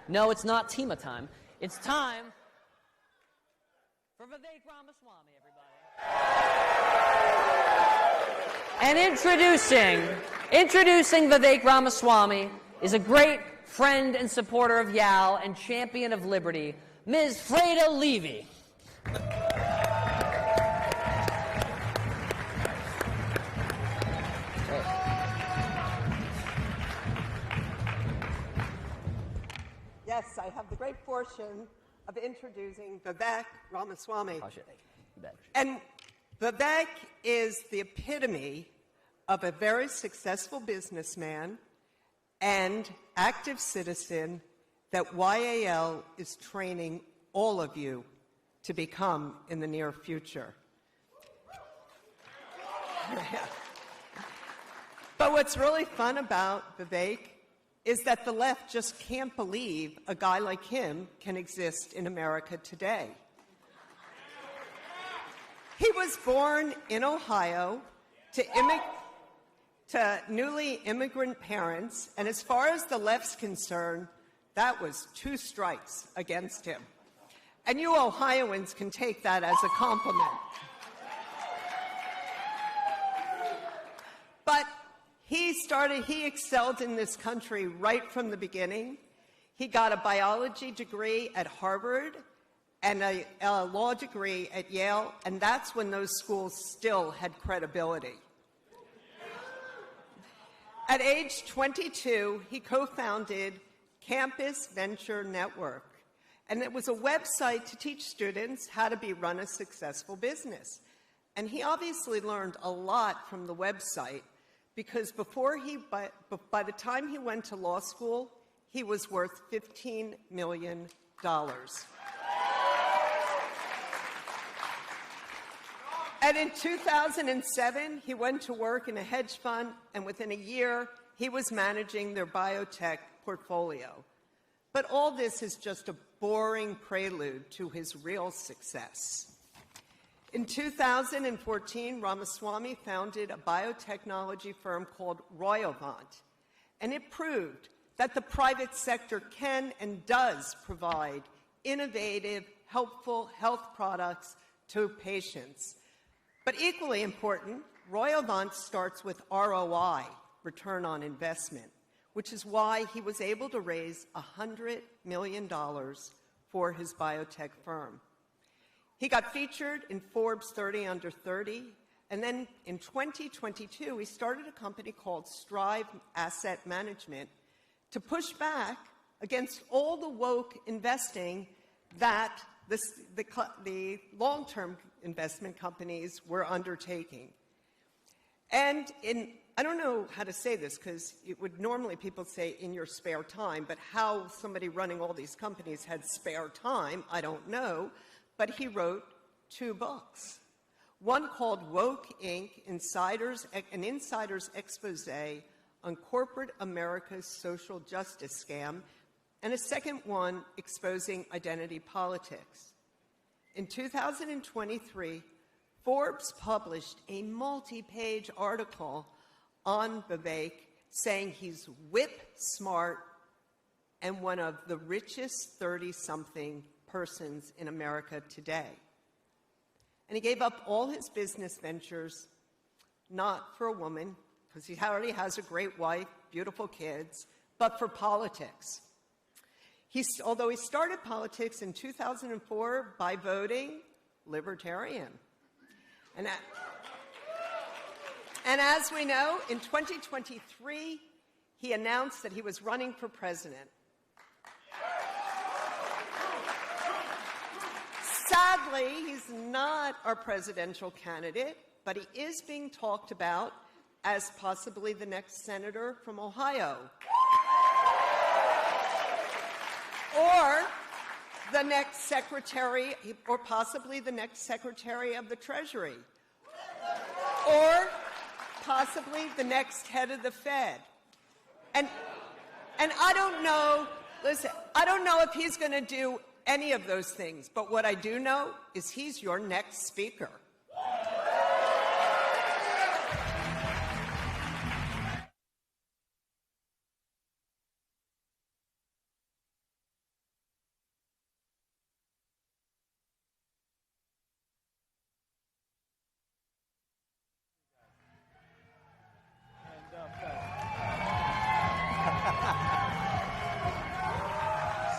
No, it's not Tima time. It's time for Vivek Ramaswamy, everybody. And introducing Vivek Ramaswamy is a great friend and supporter of Yal and champion of liberty, Ms. Freda Levy. Yes, I have the great fortune of introducing Vivek Ramaswamy. Oh, shit. You bet. And Vivek is the epitome of a very successful businessman and active citizen that YAL is training all of you to become in the near future. But what's really fun about Vivek is that the left just can't believe a guy like him can exist in America today. He was born in Ohio to newly immigrant parents, and as far as the left's concerned, that was 2 strikes against him. And you Ohioans can take that as a compliment. But he excelled in this country right from the beginning. He got a biology degree at Harvard and a law degree at Yale, and that's when those schools still had credibility. At age 22, he co-founded Campus Venture Network, and it was a website to teach students how to run a successful business. And he obviously learned a lot from the website, because by the time he went to law school, he was worth $15 million. And in 2007, he went to work in a hedge fund, and within a year, he was managing their biotech portfolio. But all this is just a boring prelude to his real success. In 2014, Ramaswamy founded a biotechnology firm called Royalvant, and it proved that the private sector can and does provide innovative, helpful health products to patients. But equally important, Royalvant starts with ROI, return on investment, which is why he was able to raise $100 million for his biotech firm. He got featured in Forbes 30 Under 30, and then in 2022, he started a company called Strive Asset Management to push back against all the woke investing that the long-term investment companies were undertaking. And I don't know how to say this, because it would normally people say in your spare time, but how somebody running all these companies had spare time, I don't know. But he wrote 2 books. One called Woke Inc., an insider's expose on corporate America's social justice scam, and a second one exposing identity politics. In 2023, Forbes published a multi-page article on Vivek saying he's whip smart and one of the richest 30-something persons in America today. And he gave up all his business ventures, not for a woman, because he already has a great wife, beautiful kids, but for politics. Although he started politics in 2004 by voting libertarian. And as we know, in 2023, he announced that he was running for president. Sadly, he's not our presidential candidate, but he is being talked about as possibly the next senator from Ohio. Or the next secretary, or possibly the next secretary of the Treasury. Or possibly the next head of the Fed. And I don't know, listen, I don't know if he's going to do any of those things, but what I do know is he's your next speaker.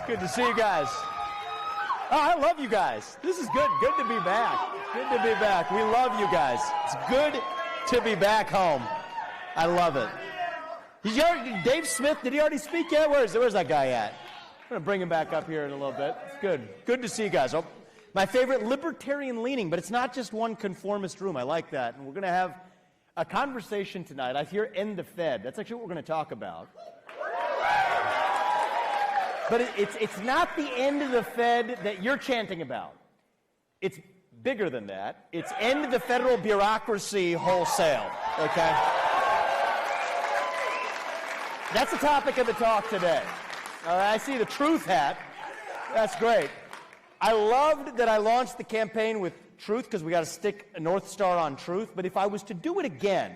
Good to see you guys. Oh, I love you guys. This is good. Good to be back. Good to be back. We love you guys. It's good to be back home. I love it. Dave Smith, did he already speak yet? Where's that guy at? I'm going to bring him back up here in a little bit. It's good. Good to see you guys. Oh, my favorite, libertarian leaning, but it's not just one conformist room. I like that. And we're going to have a conversation tonight. I hear end the Fed. That's actually what we're going to talk about. But it's not the end of the Fed that you're chanting about. It's bigger than that. It's end the federal bureaucracy wholesale, okay? That's the topic of the talk today. All right, I see the truth hat. That's great. I loved that I launched the campaign with truth because we got to stick a North Star on truth. But if I was to do it again,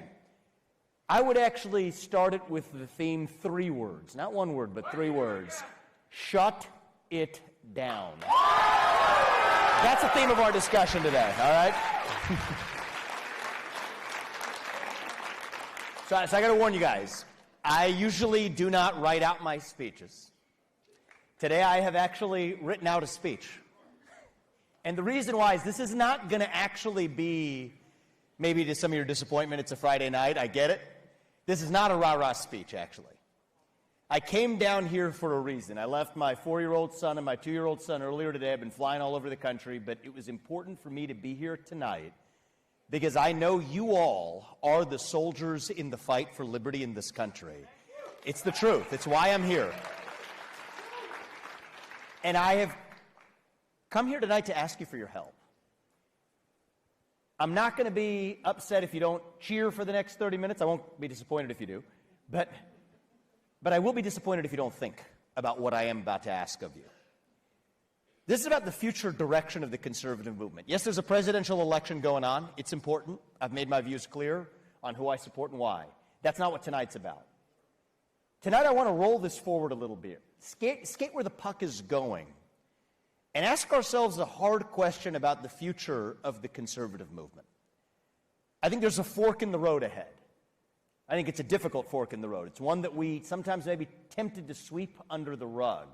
I would actually start it with the theme 3 words. Not 1 word, but 3 words. Shut it down. That's the theme of our discussion today, all right? So I got to warn you guys, I usually do not write out my speeches. Today I have actually written out a speech. And the reason why is this is not going to actually be, maybe to some of your disappointment, it's a Friday night, I get it. This is not a rah-rah speech, actually. I came down here for a reason. I left my 4-year-old son and my 2-year-old son earlier today. I've been flying all over the country, but it was important for me to be here tonight because I know you all are the soldiers in the fight for liberty in this country. It's the truth. It's why I'm here. And I have come here tonight to ask you for your help. I'm not going to be upset if you don't cheer for the next 30 minutes. I won't be disappointed if you do. But I will be disappointed if you don't think about what I am about to ask of you. This is about the future direction of the conservative movement. Yes, there's a presidential election going on. It's important. I've made my views clear on who I support and why. That's not what tonight's about. Tonight I want to roll this forward a little bit. Skate where the puck is going. And ask ourselves a hard question about the future of the conservative movement. I think there's a fork in the road ahead. I think it's a difficult fork in the road. It's one that we sometimes may be tempted to sweep under the rug.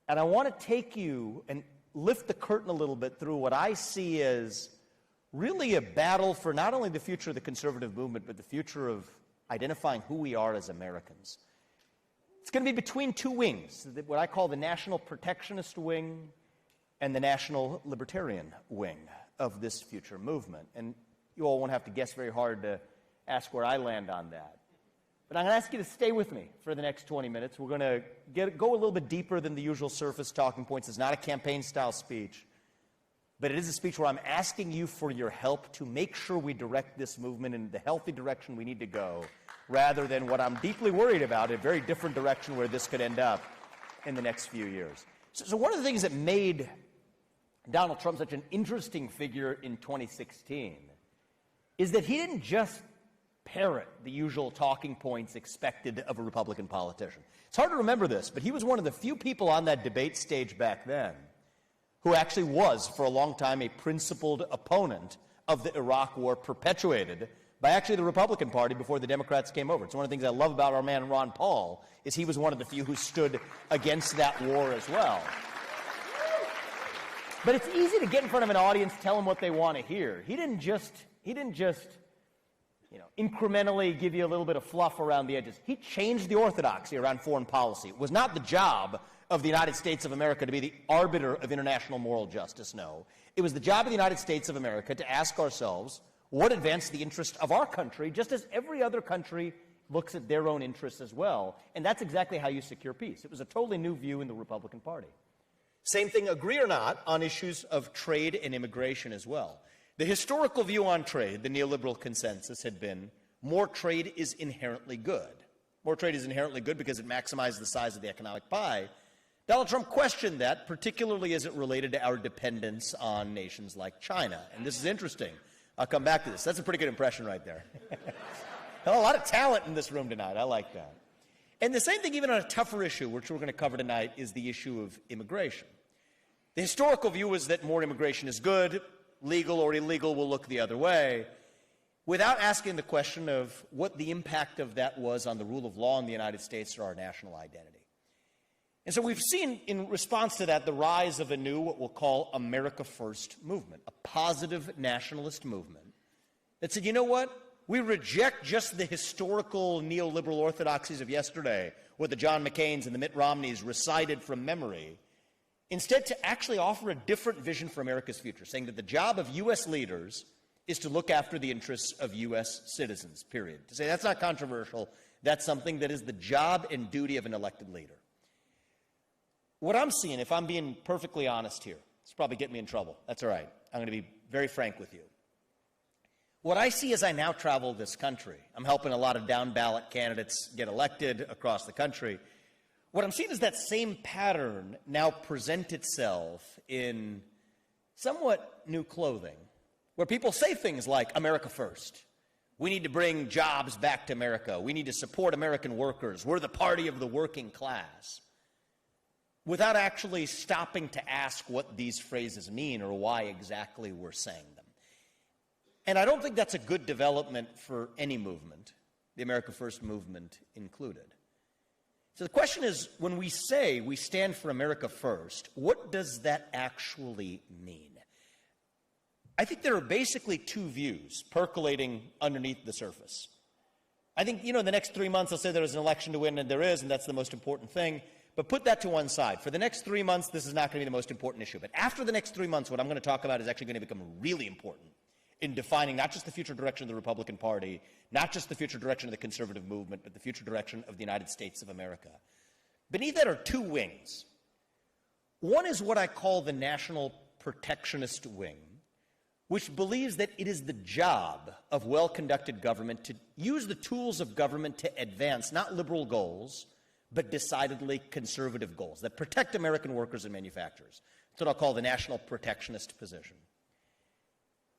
And I want to take you and lift the curtain a little bit through what I see as really a battle for not only the future of the conservative movement, but the future of identifying who we are as Americans. It's going to be between 2 wings, what I call the national protectionist wing and the national libertarian wing of this future movement. And you all won't have to guess very hard to ask where I land on that. But I'm going to ask you to stay with me for the next 20 minutes. We're going to go a little bit deeper than the usual surface talking points. It's not a campaign-style speech, but it is a speech where I'm asking you for your help to make sure we direct this movement in the healthy direction we need to go, rather than what I'm deeply worried about, a very different direction where this could end up in the next few years. So one of the things that made Donald Trump such an interesting figure in 2016 is that he didn't just parrot the usual talking points expected of a Republican politician. It's hard to remember this, but he was one of the few people on that debate stage back then who actually was, for a long time, a principled opponent of the Iraq War perpetuated by actually the Republican Party before the Democrats came over. It's one of the things I love about our man Ron Paul, is he was one of the few who stood against that war as well. But it's easy to get in front of an audience, tell them what they want to hear. He didn't just incrementally give you a little bit of fluff around the edges. He changed the orthodoxy around foreign policy. It was not the job of the United States of America to be the arbiter of international moral justice, no. It was the job of the United States of America to ask ourselves what advanced the interest of our country, just as every other country looks at their own interests as well. And that's exactly how you secure peace. It was a totally new view in the Republican Party. Same thing, agree or not, on issues of trade and immigration as well. The historical view on trade, the neoliberal consensus, had been more trade is inherently good. More trade is inherently good because it maximizes the size of the economic pie. Donald Trump questioned that, particularly as it related to our dependence on nations like China. And this is interesting. I'll come back to this. That's a pretty good impression right there. A lot of talent in this room tonight. I like that. And the same thing, even on a tougher issue, which we're going to cover tonight, is the issue of immigration. The historical view was that more immigration is good, legal or illegal will look the other way, without asking the question of what the impact of that was on the rule of law in the United States or our national identity. And so we've seen, in response to that, the rise of a new, what we'll call America First movement, a positive nationalist movement that said, you know what? We reject just the historical neoliberal orthodoxies of yesterday, what the John McCains and the Mitt Romneys recited from memory, instead to actually offer a different vision for America's future, saying that the job of U.S. leaders is to look after the interests of U.S. citizens, period. To say that's not controversial, that's something that is the job and duty of an elected leader. What I'm seeing, if I'm being perfectly honest here, it's probably getting me in trouble. That's all right. I'm going to be very frank with you. What I see as I now travel this country, I'm helping a lot of down-ballot candidates get elected across the country. What I'm seeing is that same pattern now present itself in somewhat new clothing, where people say things like, America first. We need to bring jobs back to America. We need to support American workers. We're the party of the working class, without actually stopping to ask what these phrases mean or why exactly we're saying them. And I don't think that's a good development for any movement, the America First movement included. So the question is, when we say we stand for America First, what does that actually mean? I think there are basically two views percolating underneath the surface. I think, in the next 3 months, I'll say there is an election to win, and there is, and that's the most important thing. But put that to one side. For the next 3 months, this is not going to be the most important issue. But after the next 3 months, what I'm going to talk about is actually going to become really important in defining not just the future direction of the Republican Party, not just the future direction of the conservative movement, but the future direction of the United States of America. Beneath that are two wings. One is what I call the national protectionist wing, which believes that it is the job of well-conducted government to use the tools of government to advance not liberal goals, but decidedly conservative goals that protect American workers and manufacturers. That's what I'll call the national protectionist position.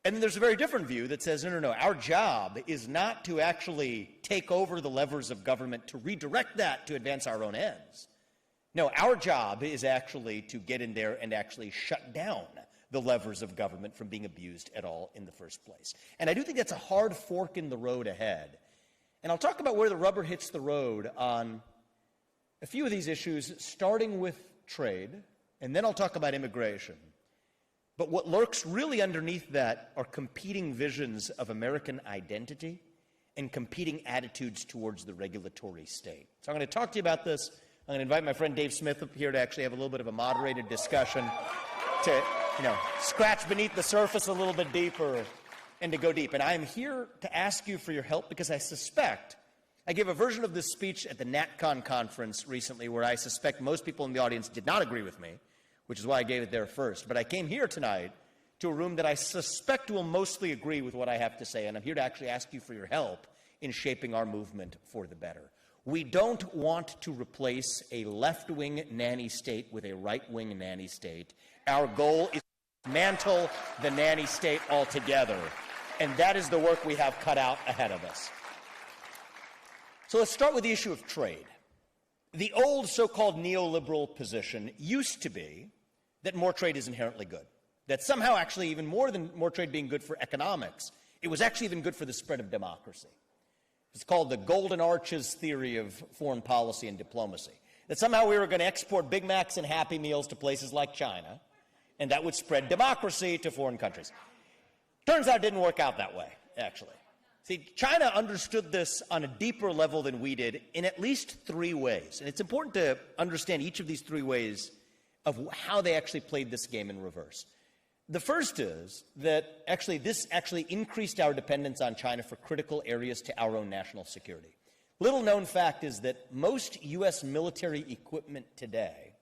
And then there's a very different view that says, no, our job is not to actually take over the levers of government to redirect that to advance our own ends. No, our job is actually to get in there and actually shut down the levers of government from being abused at all in the first place. And I do think that's a hard fork in the road ahead. And I'll talk about where the rubber hits the road on a few of these issues, starting with trade, and then I'll talk about immigration. But what lurks really underneath that are competing visions of American identity and competing attitudes towards the regulatory state. So I'm going to talk to you about this. I'm going to invite my friend Dave Smith up here to actually have a little bit of a moderated discussion to, scratch beneath the surface a little bit deeper and to go deep. And I am here to ask you for your help because I suspect I gave a version of this speech at the NatCon conference recently where I suspect most people in the audience did not agree with me, which is why I gave it there first. But I came here tonight to a room that I suspect will mostly agree with what I have to say, and I'm here to actually ask you for your help in shaping our movement for the better. We don't want to replace a left-wing nanny state with a right-wing nanny state. Our goal is to dismantle the nanny state altogether, and that is the work we have cut out ahead of us. So let's start with the issue of trade. The old so-called neoliberal position used to be that more trade is inherently good, that somehow actually even more than more trade being good for economics, it was actually even good for the spread of democracy. It's called the Golden Arches theory of foreign policy and diplomacy, that somehow we were going to export Big Macs and Happy Meals to places like China, and that would spread democracy to foreign countries. Turns out it didn't work out that way, actually. See, China understood this on a deeper level than we did in at least three ways. And it's important to understand each of these three ways of how they actually played this game in reverse. The first is that this actually increased our dependence on China for critical areas to our own national security. Little known fact is that most U.S. military equipment today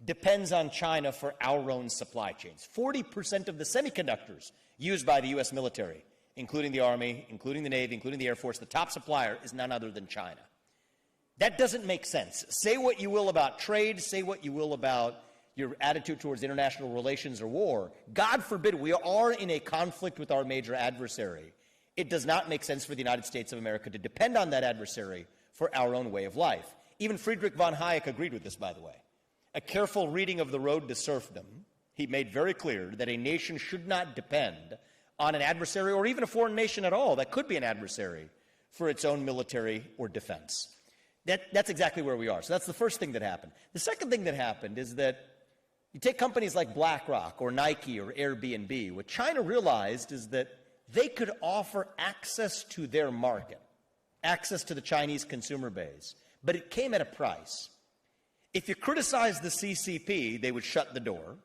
depends on China for our own supply chains. 40% of the semiconductors used by the U.S. military, including the Army, including the Navy, including the Air Force, the top supplier is none other than China. That doesn't make sense. Say what you will about trade, say what you will about your attitude towards international relations or war. God forbid we are in a conflict with our major adversary. It does not make sense for the United States of America to depend on that adversary for our own way of life. Even Friedrich von Hayek agreed with this, by the way. A careful reading of The Road to Serfdom, he made very clear that a nation should not depend on an adversary or even a foreign nation at all that could be an adversary for its own military or defense. That's exactly where we are. So that's the first thing that happened. The second thing that happened is that you take companies like BlackRock or Nike or Airbnb. What China realized is that they could offer access to their market, access to the Chinese consumer base, but it came at a price. If you criticize the CCP, they would shut the door.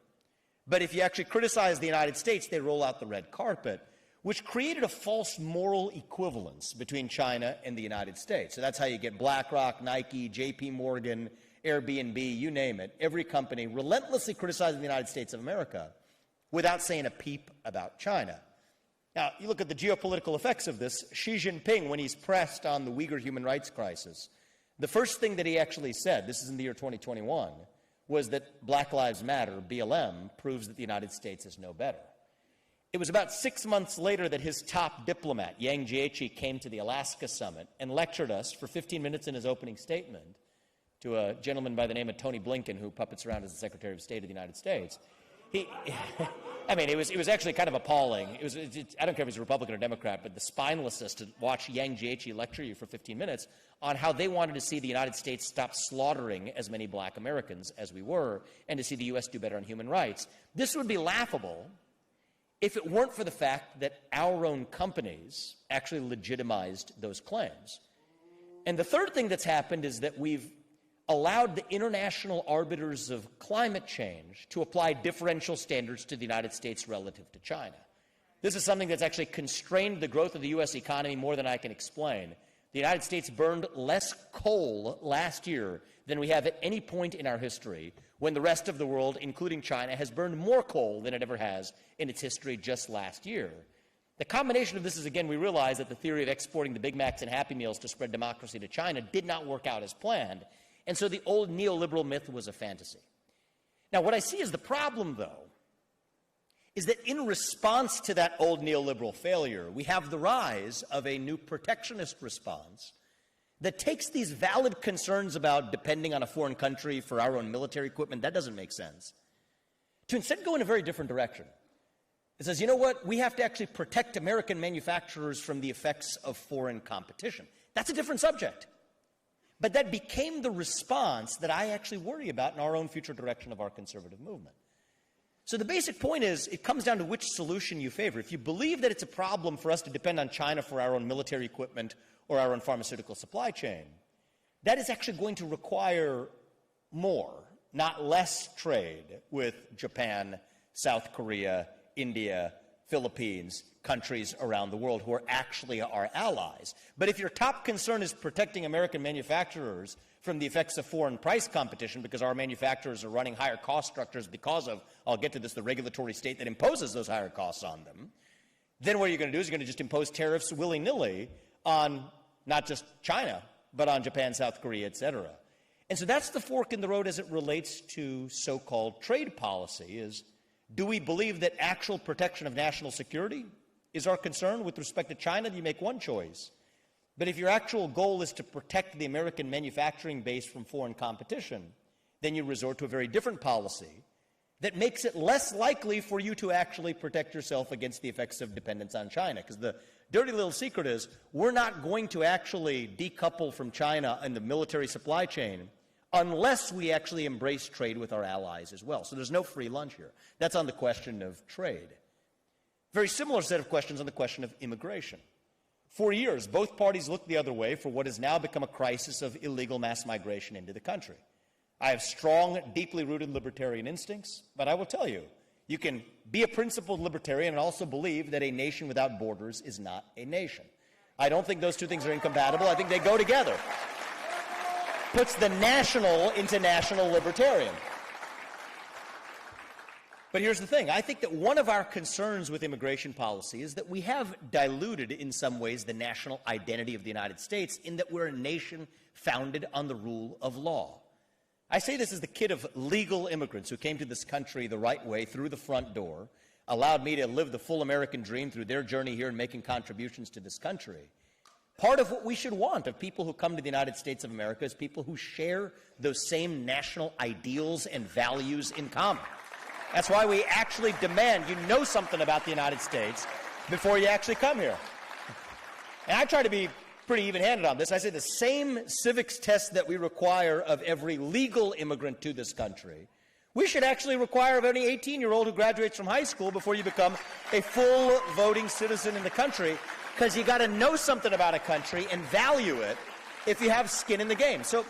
But if you actually criticize the United States, they roll out the red carpet, which created a false moral equivalence between China and the United States. So that's how you get BlackRock, Nike, JP Morgan, Airbnb, you name it. Every company relentlessly criticizing the United States of America without saying a peep about China. Now, you look at the geopolitical effects of this. Xi Jinping, when he's pressed on the Uyghur human rights crisis, the first thing that he actually said, this is in the year 2021, was that Black Lives Matter, BLM, proves that the United States is no better. It was about 6 months later that his top diplomat, Yang Jiechi, came to the Alaska summit and lectured us for 15 minutes in his opening statement to a gentleman by the name of Tony Blinken, who puppets around as the Secretary of State of the United States. I mean, it was actually kind of appalling. I don't care if he's a Republican or Democrat, but the spinelessness to watch Yang Jiechi lecture you for 15 minutes on how they wanted to see the United States stop slaughtering as many black Americans as we were, and to see the U.S. do better on human rights. This would be laughable if it weren't for the fact that our own companies actually legitimized those claims. And the third thing that's happened is that we've allowed the international arbiters of climate change to apply differential standards to the United States relative to China. This is something that's actually constrained the growth of the U.S. economy more than I can explain. The United States burned less coal last year than we have at any point in our history, when the rest of the world, including China, has burned more coal than it ever has in its history just last year. The combination of this is, again, we realize that the theory of exporting the Big Macs and Happy Meals to spread democracy to China did not work out as planned. And so the old neoliberal myth was a fantasy. Now, what I see as the problem, though, is that in response to that old neoliberal failure, we have the rise of a new protectionist response that takes these valid concerns about depending on a foreign country for our own military equipment — that doesn't make sense — to instead go in a very different direction. It says, you know what, we have to actually protect American manufacturers from the effects of foreign competition. That's a different subject. But that became the response that I actually worry about in our own future direction of our conservative movement. So the basic point is, it comes down to which solution you favor. If you believe that it's a problem for us to depend on China for our own military equipment or our own pharmaceutical supply chain, that is actually going to require more, not less, trade with Japan, South Korea, India, Philippines, countries around the world who are actually our allies. But if your top concern is protecting American manufacturers from the effects of foreign price competition because our manufacturers are running higher cost structures because of, I'll get to this, the regulatory state that imposes those higher costs on them, then what you're going to do is you're going to just impose tariffs willy-nilly on not just China, but on Japan, South Korea, et cetera. And so that's the fork in the road as it relates to so-called trade policy. Is, do we believe that actual protection of national security is our concern with respect to China? You make one choice. But if your actual goal is to protect the American manufacturing base from foreign competition, then you resort to a very different policy that makes it less likely for you to actually protect yourself against the effects of dependence on China. Because the dirty little secret is, we're not going to actually decouple from China in the military supply chain unless we actually embrace trade with our allies as well. So there's no free lunch here. That's on the question of trade. Very similar set of questions on the question of immigration. For years, both parties looked the other way for what has now become a crisis of illegal mass migration into the country. I have strong, deeply rooted libertarian instincts, but I will tell you, you can be a principled libertarian and also believe that a nation without borders is not a nation. I don't think those two things are incompatible. I think they go together. Puts the national into national libertarian. But here's the thing. I think that one of our concerns with immigration policy is that we have diluted in some ways the national identity of the United States, in that we're a nation founded on the rule of law. I say this as the kid of legal immigrants who came to this country the right way, through the front door, allowed me to live the full American dream through their journey here and making contributions to this country. Part of what we should want of people who come to the United States of America is people who share those same national ideals and values in common. That's why we actually demand you know something about the United States before you actually come here. And I try to be pretty even-handed on this. I say the same civics test that we require of every legal immigrant to this country, we should actually require of any 18-year-old who graduates from high school before you become a full voting citizen in the country, because you got to know something about a country and value it if you have skin in the game. So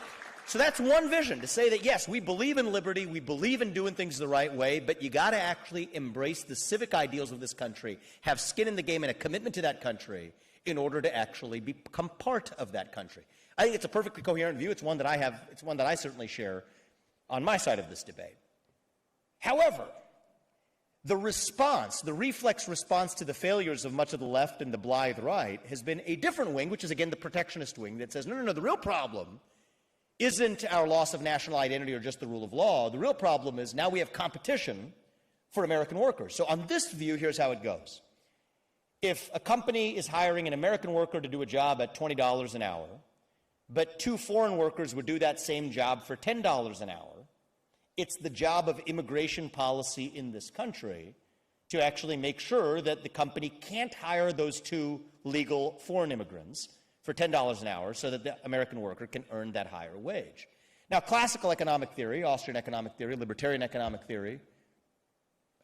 that's one vision, to say that, yes, we believe in liberty, we believe in doing things the right way, but you got to actually embrace the civic ideals of this country, have skin in the game and a commitment to that country in order to actually become part of that country. I think it's a perfectly coherent view. It's one that I certainly share on my side of this debate. However, the reflex response to the failures of much of the left and the blithe right has been a different wing, which is, again, the protectionist wing that says, no, the real problem isn't our loss of national identity or just the rule of law. The real problem is now we have competition for American workers. So on this view, here's how it goes. If a company is hiring an American worker to do a job at $20 an hour, but 2 foreign workers would do that same job for $10 an hour, it's the job of immigration policy in this country to actually make sure that the company can't hire those 2 legal foreign immigrants for $10 an hour so that the American worker can earn that higher wage. Now, classical economic theory, Austrian economic theory, libertarian economic theory,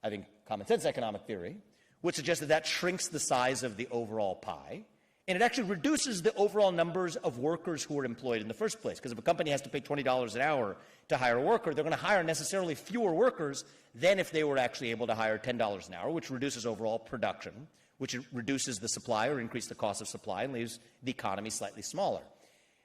I think common sense economic theory, would suggest that that shrinks the size of the overall pie, and it actually reduces the overall numbers of workers who are employed in the first place. Because if a company has to pay $20 an hour to hire a worker, they're going to hire necessarily fewer workers than if they were actually able to hire $10 an hour, which reduces overall production, which reduces the supply or increases the cost of supply and leaves the economy slightly smaller.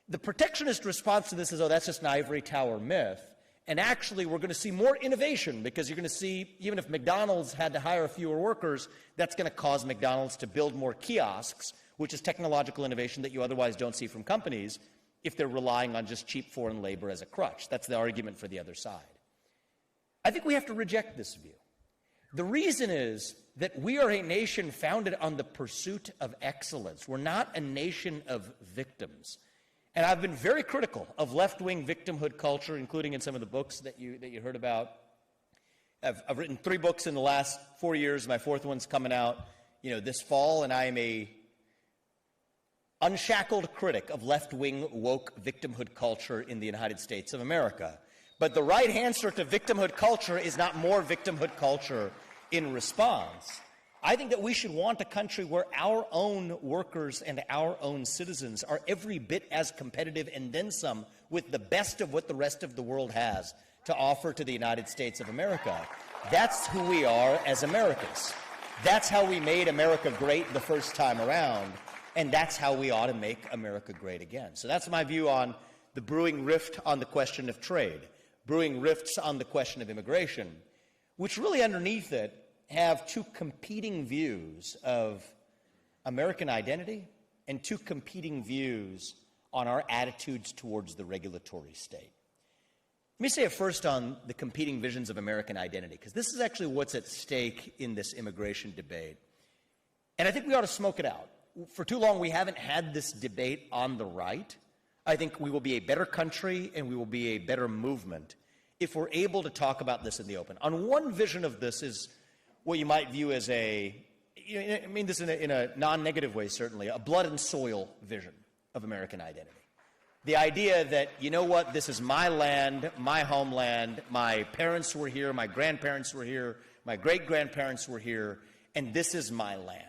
The protectionist response to this is, oh, that's just an ivory tower myth. And actually, we're going to see more innovation, because you're going to see, even if McDonald's had to hire fewer workers, that's going to cause McDonald's to build more kiosks, which is technological innovation that you otherwise don't see from companies if they're relying on just cheap foreign labor as a crutch. That's the argument for the other side. I think we have to reject this view. The reason is that we are a nation founded on the pursuit of excellence. We're not a nation of victims. And I've been very critical of left-wing victimhood culture, including in some of the books that you heard about. I've written 3 books in the last 4 years. My 4th one's coming out, this fall, and I am a unshackled critic of left-wing woke victimhood culture in the United States of America. But the right answer to victimhood culture is not more victimhood culture in response. I think that we should want a country where our own workers and our own citizens are every bit as competitive and then some with the best of what the rest of the world has to offer to the United States of America. That's who we are as Americans. That's how we made America great the first time around, and that's how we ought to make America great again. So that's my view on the brewing rift on the question of trade, brewing rifts on the question of immigration, which really underneath it have 2 competing views of American identity and 2 competing views on our attitudes towards the regulatory state. Let me say it first on the competing visions of American identity, because this is actually what's at stake in this immigration debate. And I think we ought to smoke it out. For too long, we haven't had this debate on the right. I think we will be a better country and we will be a better movement if we're able to talk about this in the open. On one vision of this is what you might view as I mean this in a non-negative way, certainly, a blood and soil vision of American identity. The idea that, this is my land, my homeland, my parents were here, my grandparents were here, my great-grandparents were here, and this is my land.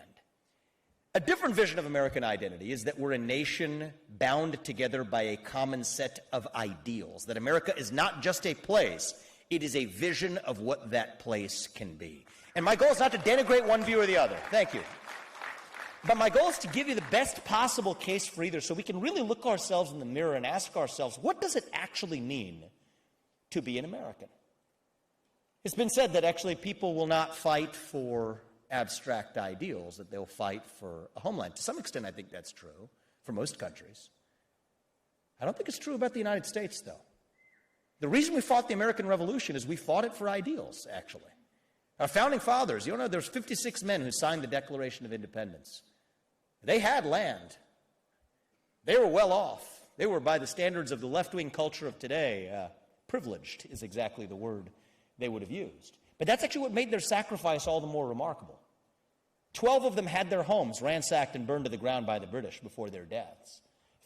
A different vision of American identity is that we're a nation bound together by a common set of ideals, that America is not just a place, it is a vision of what that place can be. And my goal is not to denigrate one view or the other. Thank you. But my goal is to give you the best possible case for either, so we can really look ourselves in the mirror and ask ourselves, what does it actually mean to be an American? It's been said that actually people will not fight for abstract ideals, that they'll fight for a homeland. To some extent, I think that's true for most countries. I don't think it's true about the United States, though. The reason we fought the American Revolution is we fought it for ideals, actually. Our founding fathers, there's 56 men who signed the Declaration of Independence. They had land. They were well off. They were, by the standards of the left-wing culture of today, privileged is exactly the word they would have used. But that's actually what made their sacrifice all the more remarkable. 12 of them had their homes ransacked and burned to the ground by the British before their deaths.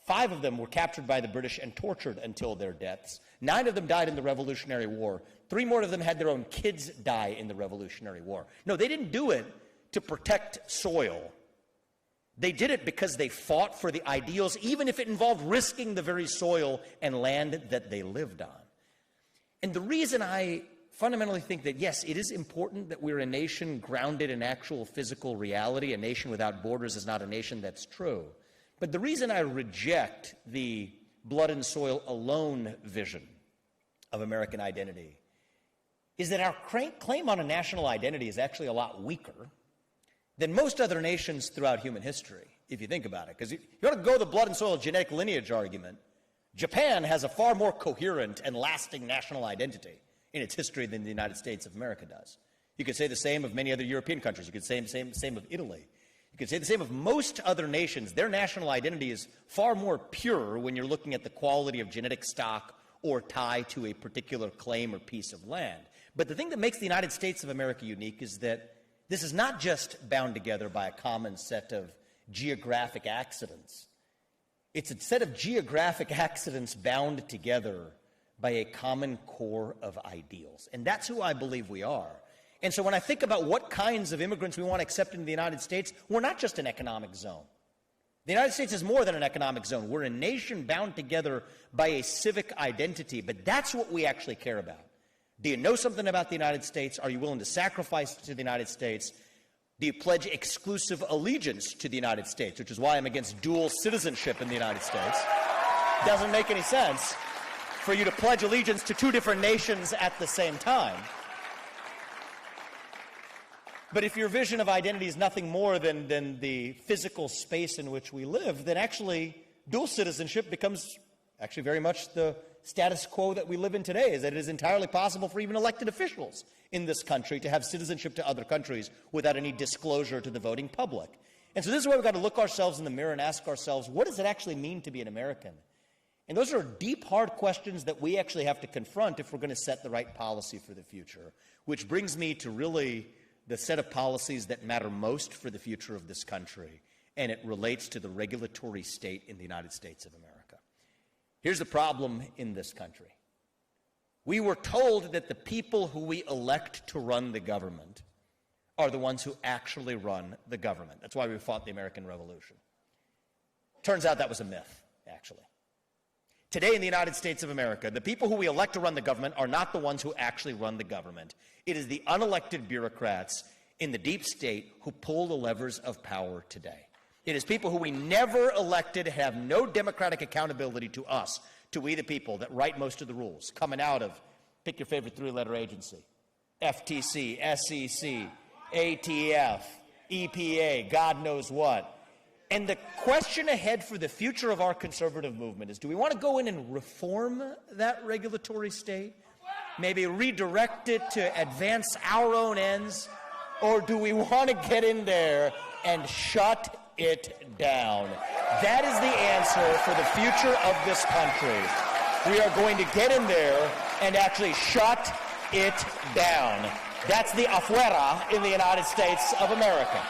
5 of them were captured by the British and tortured until their deaths. 9 of them died in the Revolutionary War. 3 more of them had their own kids die in the Revolutionary War. No, they didn't do it to protect soil. They did it because they fought for the ideals, even if it involved risking the very soil and land that they lived on. And the reason I fundamentally think that, yes, it is important that we're a nation grounded in actual physical reality. A nation without borders is not a nation, that's true. But the reason I reject the blood and soil alone vision of American identity is that our claim on a national identity is actually a lot weaker than most other nations throughout human history, if you think about it. Because if you want to go the blood and soil genetic lineage argument, Japan has a far more coherent and lasting national identity in its history than the United States of America does. You could say the same of many other European countries. You could say the same of Italy. You could say the same of most other nations. Their national identity is far more pure when you're looking at the quality of genetic stock or tie to a particular claim or piece of land. But the thing that makes the United States of America unique is that this is not just bound together by a common set of geographic accidents. It's a set of geographic accidents bound together by a common core of ideals. And that's who I believe we are. And so when I think about what kinds of immigrants we want to accept into the United States, we're not just an economic zone. The United States is more than an economic zone. We're a nation bound together by a civic identity, but that's what we actually care about. Do you know something about the United States? Are you willing to sacrifice to the United States? Do you pledge exclusive allegiance to the United States, which is why I'm against dual citizenship in the United States? Doesn't make any sense for you to pledge allegiance to 2 different nations at the same time. But if your vision of identity is nothing more than the physical space in which we live, then actually dual citizenship becomes actually very much the status quo that we live in today, is that it is entirely possible for even elected officials in this country to have citizenship to other countries without any disclosure to the voting public. And so this is why we've got to look ourselves in the mirror and ask ourselves, what does it actually mean to be an American? And those are deep, hard questions that we actually have to confront if we're going to set the right policy for the future, which brings me to really the set of policies that matter most for the future of this country, and it relates to the regulatory state in the United States of America. Here's the problem in this country. We were told that the people who we elect to run the government are the ones who actually run the government. That's why we fought the American Revolution. Turns out that was a myth, actually. Today in the United States of America, the people who we elect to run the government are not the ones who actually run the government. It is the unelected bureaucrats in the deep state who pull the levers of power today. It is people who we never elected, have no democratic accountability to us, to we the people, that write most of the rules, coming out of, pick your favorite 3-letter agency, FTC, SEC, ATF, EPA, God knows what. And the question ahead for the future of our conservative movement is, do we want to go in and reform that regulatory state? Maybe redirect it to advance our own ends? Or do we want to get in there and shut it down? That is the answer for the future of this country. We are going to get in there and actually shut it down. That's the afuera in the United States of America.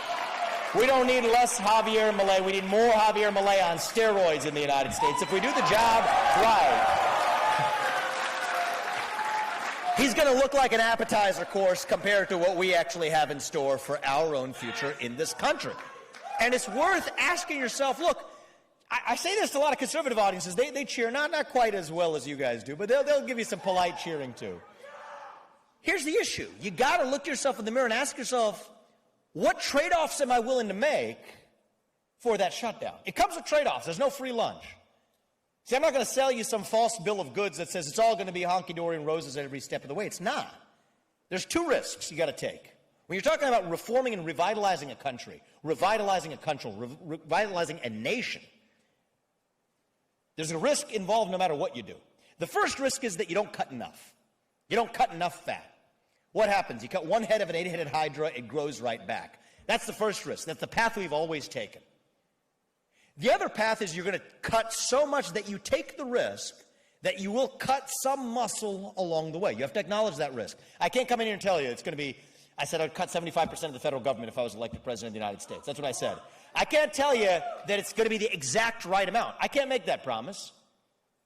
We don't need less Javier Milei. We need more Javier Milei on steroids in the United States. If we do the job right, he's going to look like an appetizer course compared to what we actually have in store for our own future in this country. And it's worth asking yourself, look, I say this to a lot of conservative audiences. They cheer, not quite as well as you guys do, but they'll give you some polite cheering too. Here's the issue. You got to look yourself in the mirror and ask yourself, what trade-offs am I willing to make for that shutdown? It comes with trade-offs. There's no free lunch. See, I'm not going to sell you some false bill of goods that says it's all going to be honky-dory and roses at every step of the way. It's not. There's 2 risks you got to take. When you're talking about reforming and revitalizing a country, revitalizing a nation, there's a risk involved no matter what you do. The first risk is that you don't cut enough. You don't cut enough fat. What happens? You cut one head of an 8-headed hydra, it grows right back. That's the first risk. That's the path we've always taken. The other path is you're going to cut so much that you take the risk that you will cut some muscle along the way. You have to acknowledge that risk. I can't come in here and tell you it's going to be I said I'd cut 75% of the federal government if I was elected president of the United States. That's what I said. I can't tell you that it's going to be the exact right amount. I can't make that promise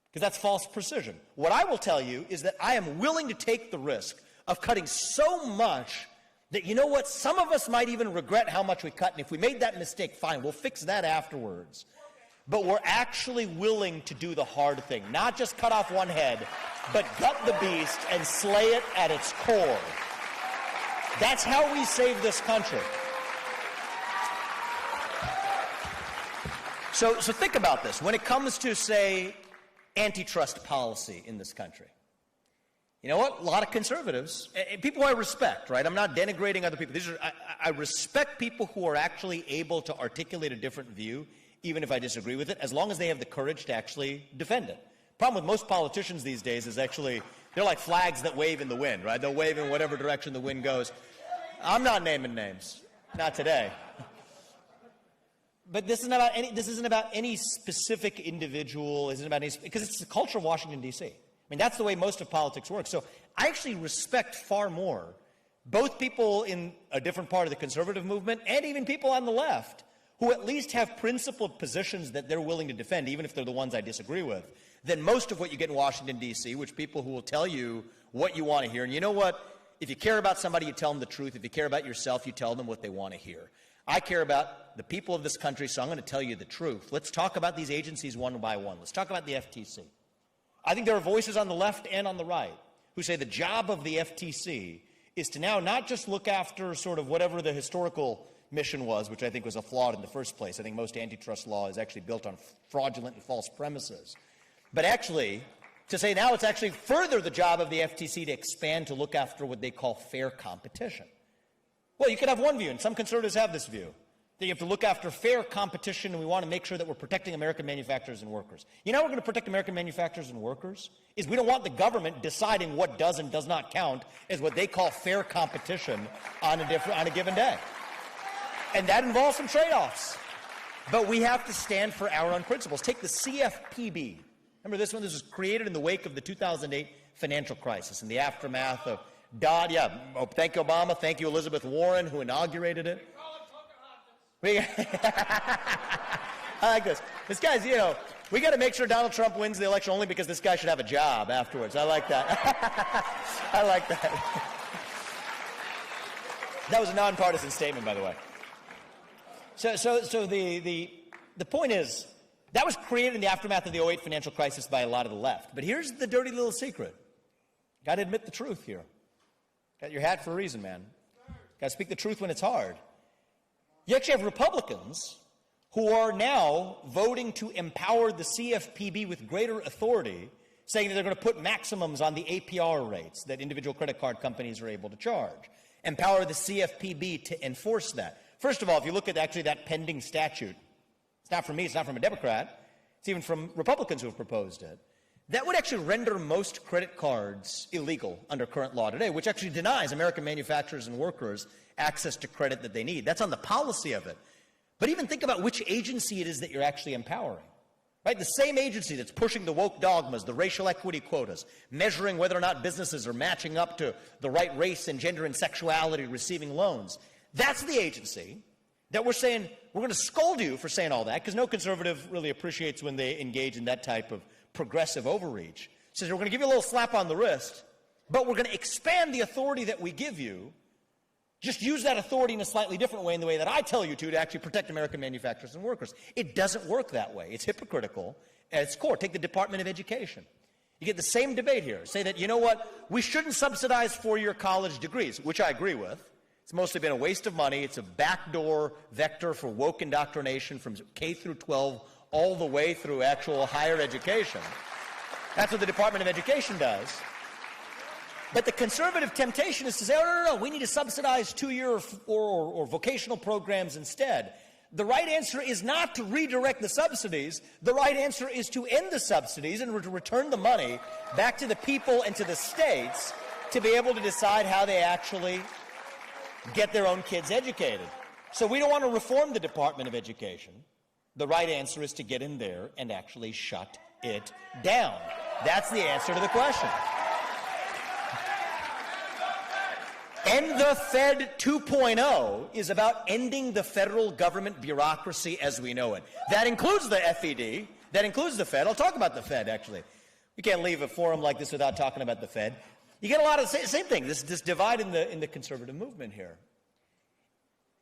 because that's false precision. What I will tell you is that I am willing to take the risk of cutting so much that, you know what, some of us might even regret how much we cut, and if we made that mistake, fine, we'll fix that afterwards. But we're actually willing to do the hard thing, not just cut off one head, but gut the beast and slay it at its core. That's how we save this country. So think about this. When it comes to, say, antitrust policy in this country, you know what? A lot of conservatives, and people I respect, right? I'm not denigrating other people. I respect people who are actually able to articulate a different view, even if I disagree with it, as long as they have the courage to actually defend it. Problem with most politicians these days is actually they're like flags that wave in the wind, right? They'll wave in whatever direction the wind goes. I'm not naming names, not today. But this isn't about any specific individual. Isn't about any, because it's the culture of Washington D.C. I mean, that's the way most of politics works. So I actually respect far more both people in a different part of the conservative movement and even people on the left who at least have principled positions that they're willing to defend, even if they're the ones I disagree with, than most of what you get in Washington, D.C., which people who will tell you what you want to hear. And you know what? If you care about somebody, you tell them the truth. If you care about yourself, you tell them what they want to hear. I care about the people of this country, so I'm going to tell you the truth. Let's talk about these agencies one by one. Let's talk about the FTC. I think there are voices on the left and on the right who say the job of the FTC is to now not just look after sort of whatever the historical mission was, which I think was a flawed in the first place. I think most antitrust law is actually built on fraudulent and false premises. But actually, to say now it's actually further the job of the FTC to expand to look after what they call fair competition. Well, you could have one view, and some conservatives have this view, that you have to look after fair competition, and we want to make sure that we're protecting American manufacturers and workers. You know how we're going to protect American manufacturers and workers? Is we don't want the government deciding what does and does not count as what they call fair competition on a given day. And that involves some trade-offs. But we have to stand for our own principles. Take the CFPB. Remember this one? This was created in the wake of the 2008 financial crisis, in the aftermath of Dodd. Yeah, oh, thank you, Obama. Thank you, Elizabeth Warren, who inaugurated it. I like this. This guy's, you know, we got to make sure Donald Trump wins the election only because this guy should have a job afterwards. I like that. I like that. That was a nonpartisan statement, by the way. So the point is, that was created in the aftermath of the 2008 financial crisis by a lot of the left. But here's the dirty little secret. Got to admit the truth here. Got your hat for a reason, man. Got to speak the truth when it's hard. You actually have Republicans who are now voting to empower the CFPB with greater authority, saying that they're going to put maximums on the APR rates that individual credit card companies are able to charge. Empower the CFPB to enforce that. First of all, if you look at actually that pending statute, it's not from me, it's not from a Democrat, it's even from Republicans who have proposed it. That would actually render most credit cards illegal under current law today, which actually denies American manufacturers and workers access to credit that they need. That's on the policy of it. But even think about which agency it is that you're actually empowering. Right? The same agency that's pushing the woke dogmas, the racial equity quotas, measuring whether or not businesses are matching up to the right race and gender and sexuality receiving loans. That's the agency that we're saying, we're going to scold you for saying all that, because no conservative really appreciates when they engage in that type of progressive overreach. Says, we're going to give you a little slap on the wrist, but we're going to expand the authority that we give you. Just use that authority in a slightly different way, in the way that I tell you to actually protect American manufacturers and workers. It doesn't work that way. It's hypocritical at its core. Take the Department of Education. You get the same debate here. Say that, you know what, we shouldn't subsidize four-year college degrees, which I agree with. It's mostly been a waste of money. It's a backdoor vector for woke indoctrination from K through 12 all the way through actual higher education. That's what the Department of Education does. But the conservative temptation is to say, oh, no, we need to subsidize two-year or vocational programs instead. The right answer is not to redirect the subsidies. The right answer is to end the subsidies and to return the money back to the people and to the states to be able to decide how they actually get their own kids educated. So we don't want to reform the Department of Education. The right answer is to get in there and actually shut it down. That's the answer to the question. End the Fed 2.0 is about ending the federal government bureaucracy as we know it. That includes the FED. That includes the Fed. I'll talk about the Fed, actually. We can't leave a forum like this without talking about the Fed. You get a lot of the same thing, this divide in the conservative movement here.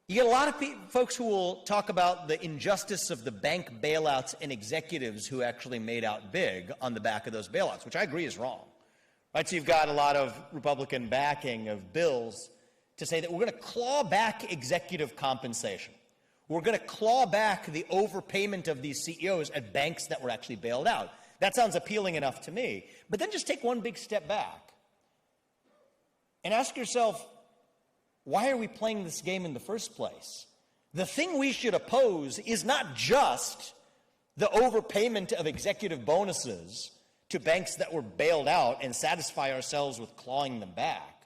You get a lot of folks who will talk about the injustice of the bank bailouts and executives who actually made out big on the back of those bailouts, which I agree is wrong. Right, so you've got a lot of Republican backing of bills to say that we're going to claw back executive compensation. We're going to claw back the overpayment of these CEOs at banks that were actually bailed out. That sounds appealing enough to me. But then just take one big step back and ask yourself, why are we playing this game in the first place? The thing we should oppose is not just the overpayment of executive bonuses to banks that were bailed out and satisfy ourselves with clawing them back.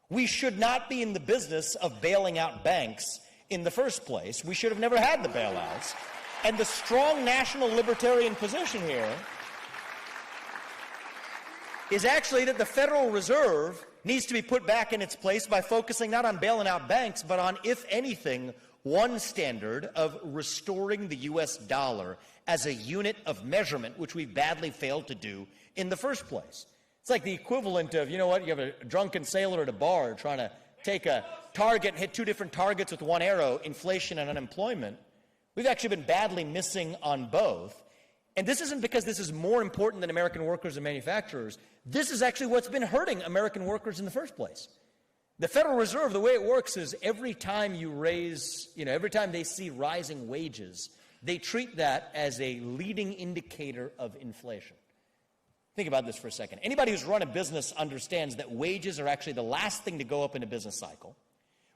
We should not be in the business of bailing out banks in the first place. We should have never had the bailouts. And the strong national libertarian position here is actually that the Federal Reserve needs to be put back in its place by focusing not on bailing out banks, but on, if anything, one standard of restoring the U.S. dollar as a unit of measurement, which we badly failed to do in the first place. It's like the equivalent of, you know what, you have a drunken sailor at a bar trying to take a target and hit two different targets with one arrow, inflation and unemployment. We've actually been badly missing on both. And this isn't because this is more important than American workers and manufacturers. This is actually what's been hurting American workers in the first place. The Federal Reserve, the way it works is every time you raise, every time they see rising wages, they treat that as a leading indicator of inflation. Think about this for a second. Anybody who's run a business understands that wages are actually the last thing to go up in a business cycle,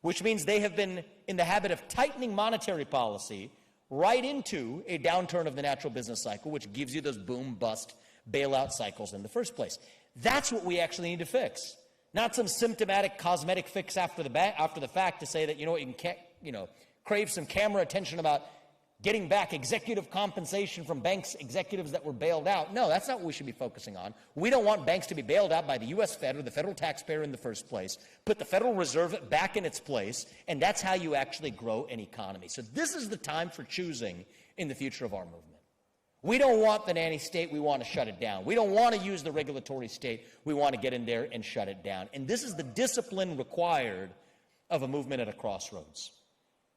which means they have been in the habit of tightening monetary policy right into a downturn of the natural business cycle, which gives you those boom-bust bailout cycles in the first place. That's what we actually need to fix. Not some symptomatic cosmetic fix after the fact to say that, you can crave some camera attention about getting back executive compensation from banks executives that were bailed out. No, that's not what we should be focusing on. We don't want banks to be bailed out by the U.S. Fed or the federal taxpayer in the first place. Put the Federal Reserve back in its place, and that's how you actually grow an economy. So this is the time for choosing in the future of our movement. We don't want the nanny state. We want to shut it down. We don't want to use the regulatory state. We want to get in there and shut it down. And this is the discipline required of a movement at a crossroads.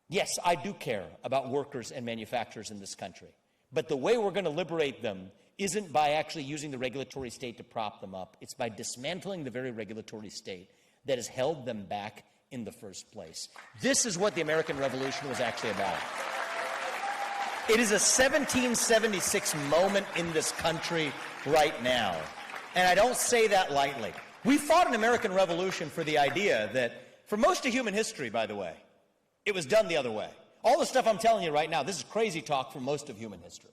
Yes, I do care about workers and manufacturers in this country. But the way we're going to liberate them isn't by actually using the regulatory state to prop them up. It's by dismantling the very regulatory state that has held them back in the first place. This is what the American Revolution was actually about. It is a 1776 moment in this country right now. And I don't say that lightly. We fought an American Revolution for the idea that, for most of human history, by the way, it was done the other way. All the stuff I'm telling you right now, this is crazy talk for most of human history.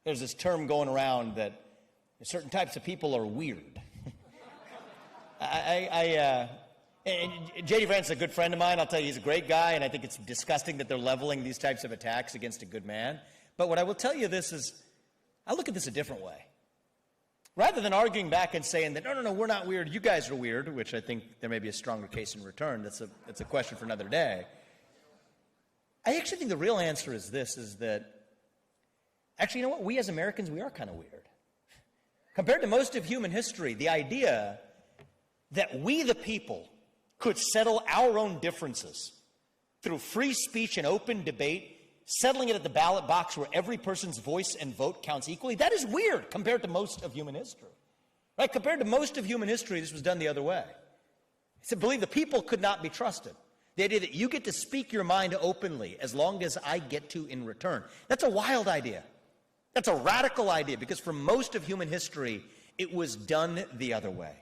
There's this term going around that certain types of people are weird. J.D. Vance is a good friend of mine. I'll tell you, he's a great guy, and I think it's disgusting that they're leveling these types of attacks against a good man. But what I will tell you this is, I look at this a different way. Rather than arguing back and saying that, no, we're not weird, you guys are weird, which I think there may be a stronger case in return. That's a question for another day. I actually think the real answer is this, is that, actually, you know what? We as Americans, we are kind of weird. Compared to most of human history, the idea that we, the people, could settle our own differences through free speech and open debate, settling it at the ballot box where every person's voice and vote counts equally, that is weird compared to most of human history. Right? Compared to most of human history, this was done the other way. It's to believe the people could not be trusted. The idea that you get to speak your mind openly as long as I get to in return. That's a wild idea. That's a radical idea, because for most of human history, it was done the other way.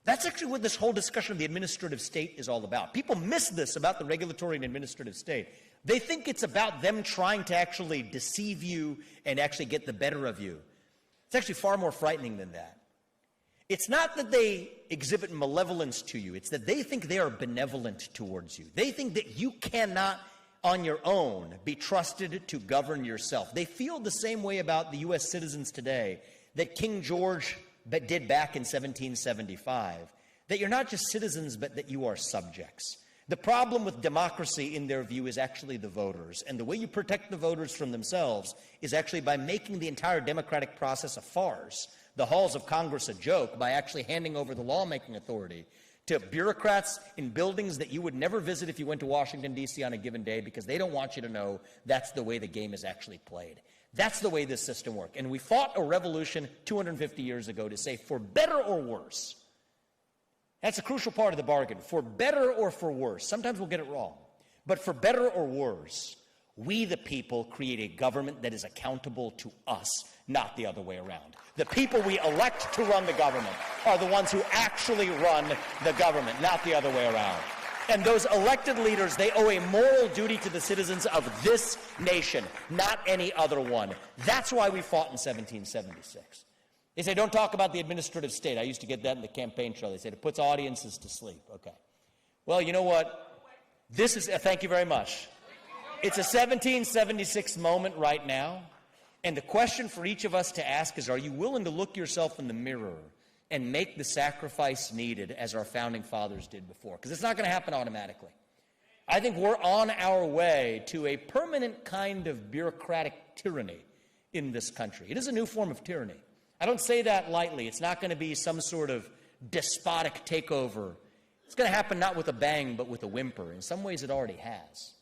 That's actually what this whole discussion of the administrative state is all about. People miss this about the regulatory and administrative state. They think it's about them trying to actually deceive you and actually get the better of you. It's actually far more frightening than that. It's not that they exhibit malevolence to you. It's that they think they are benevolent towards you. They think that you cannot, on your own, be trusted to govern yourself. They feel the same way about the U.S. citizens today that King George did back in 1775. that you're not just citizens, but that you are subjects. The problem with democracy, in their view, is actually the voters. And the way you protect the voters from themselves is actually by making the entire democratic process a farce, the halls of Congress a joke, by actually handing over the lawmaking authority to bureaucrats in buildings that you would never visit if you went to Washington, D.C. on a given day, because they don't want you to know that's the way the game is actually played. That's the way this system works. And we fought a revolution 250 years ago to say, for better or worse. That's a crucial part of the bargain. For better or for worse. Sometimes we'll get it wrong. But for better or worse, we the people create a government that is accountable to us, not the other way around. The people we elect to run the government are the ones who actually run the government, not the other way around. And those elected leaders, they owe a moral duty to the citizens of this nation, not any other one. That's why we fought in 1776. They say, don't talk about the administrative state. I used to get that in the campaign trail. They said, it puts audiences to sleep. Okay. Well, you know what? This is, thank you very much. It's a 1776 moment right now. And the question for each of us to ask is, are you willing to look yourself in the mirror and make the sacrifice needed as our founding fathers did before? Because it's not going to happen automatically. I think we're on our way to a permanent kind of bureaucratic tyranny in this country. It is a new form of tyranny. I don't say that lightly. It's not going to be some sort of despotic takeover. It's going to happen not with a bang, but with a whimper. In some ways, it already has.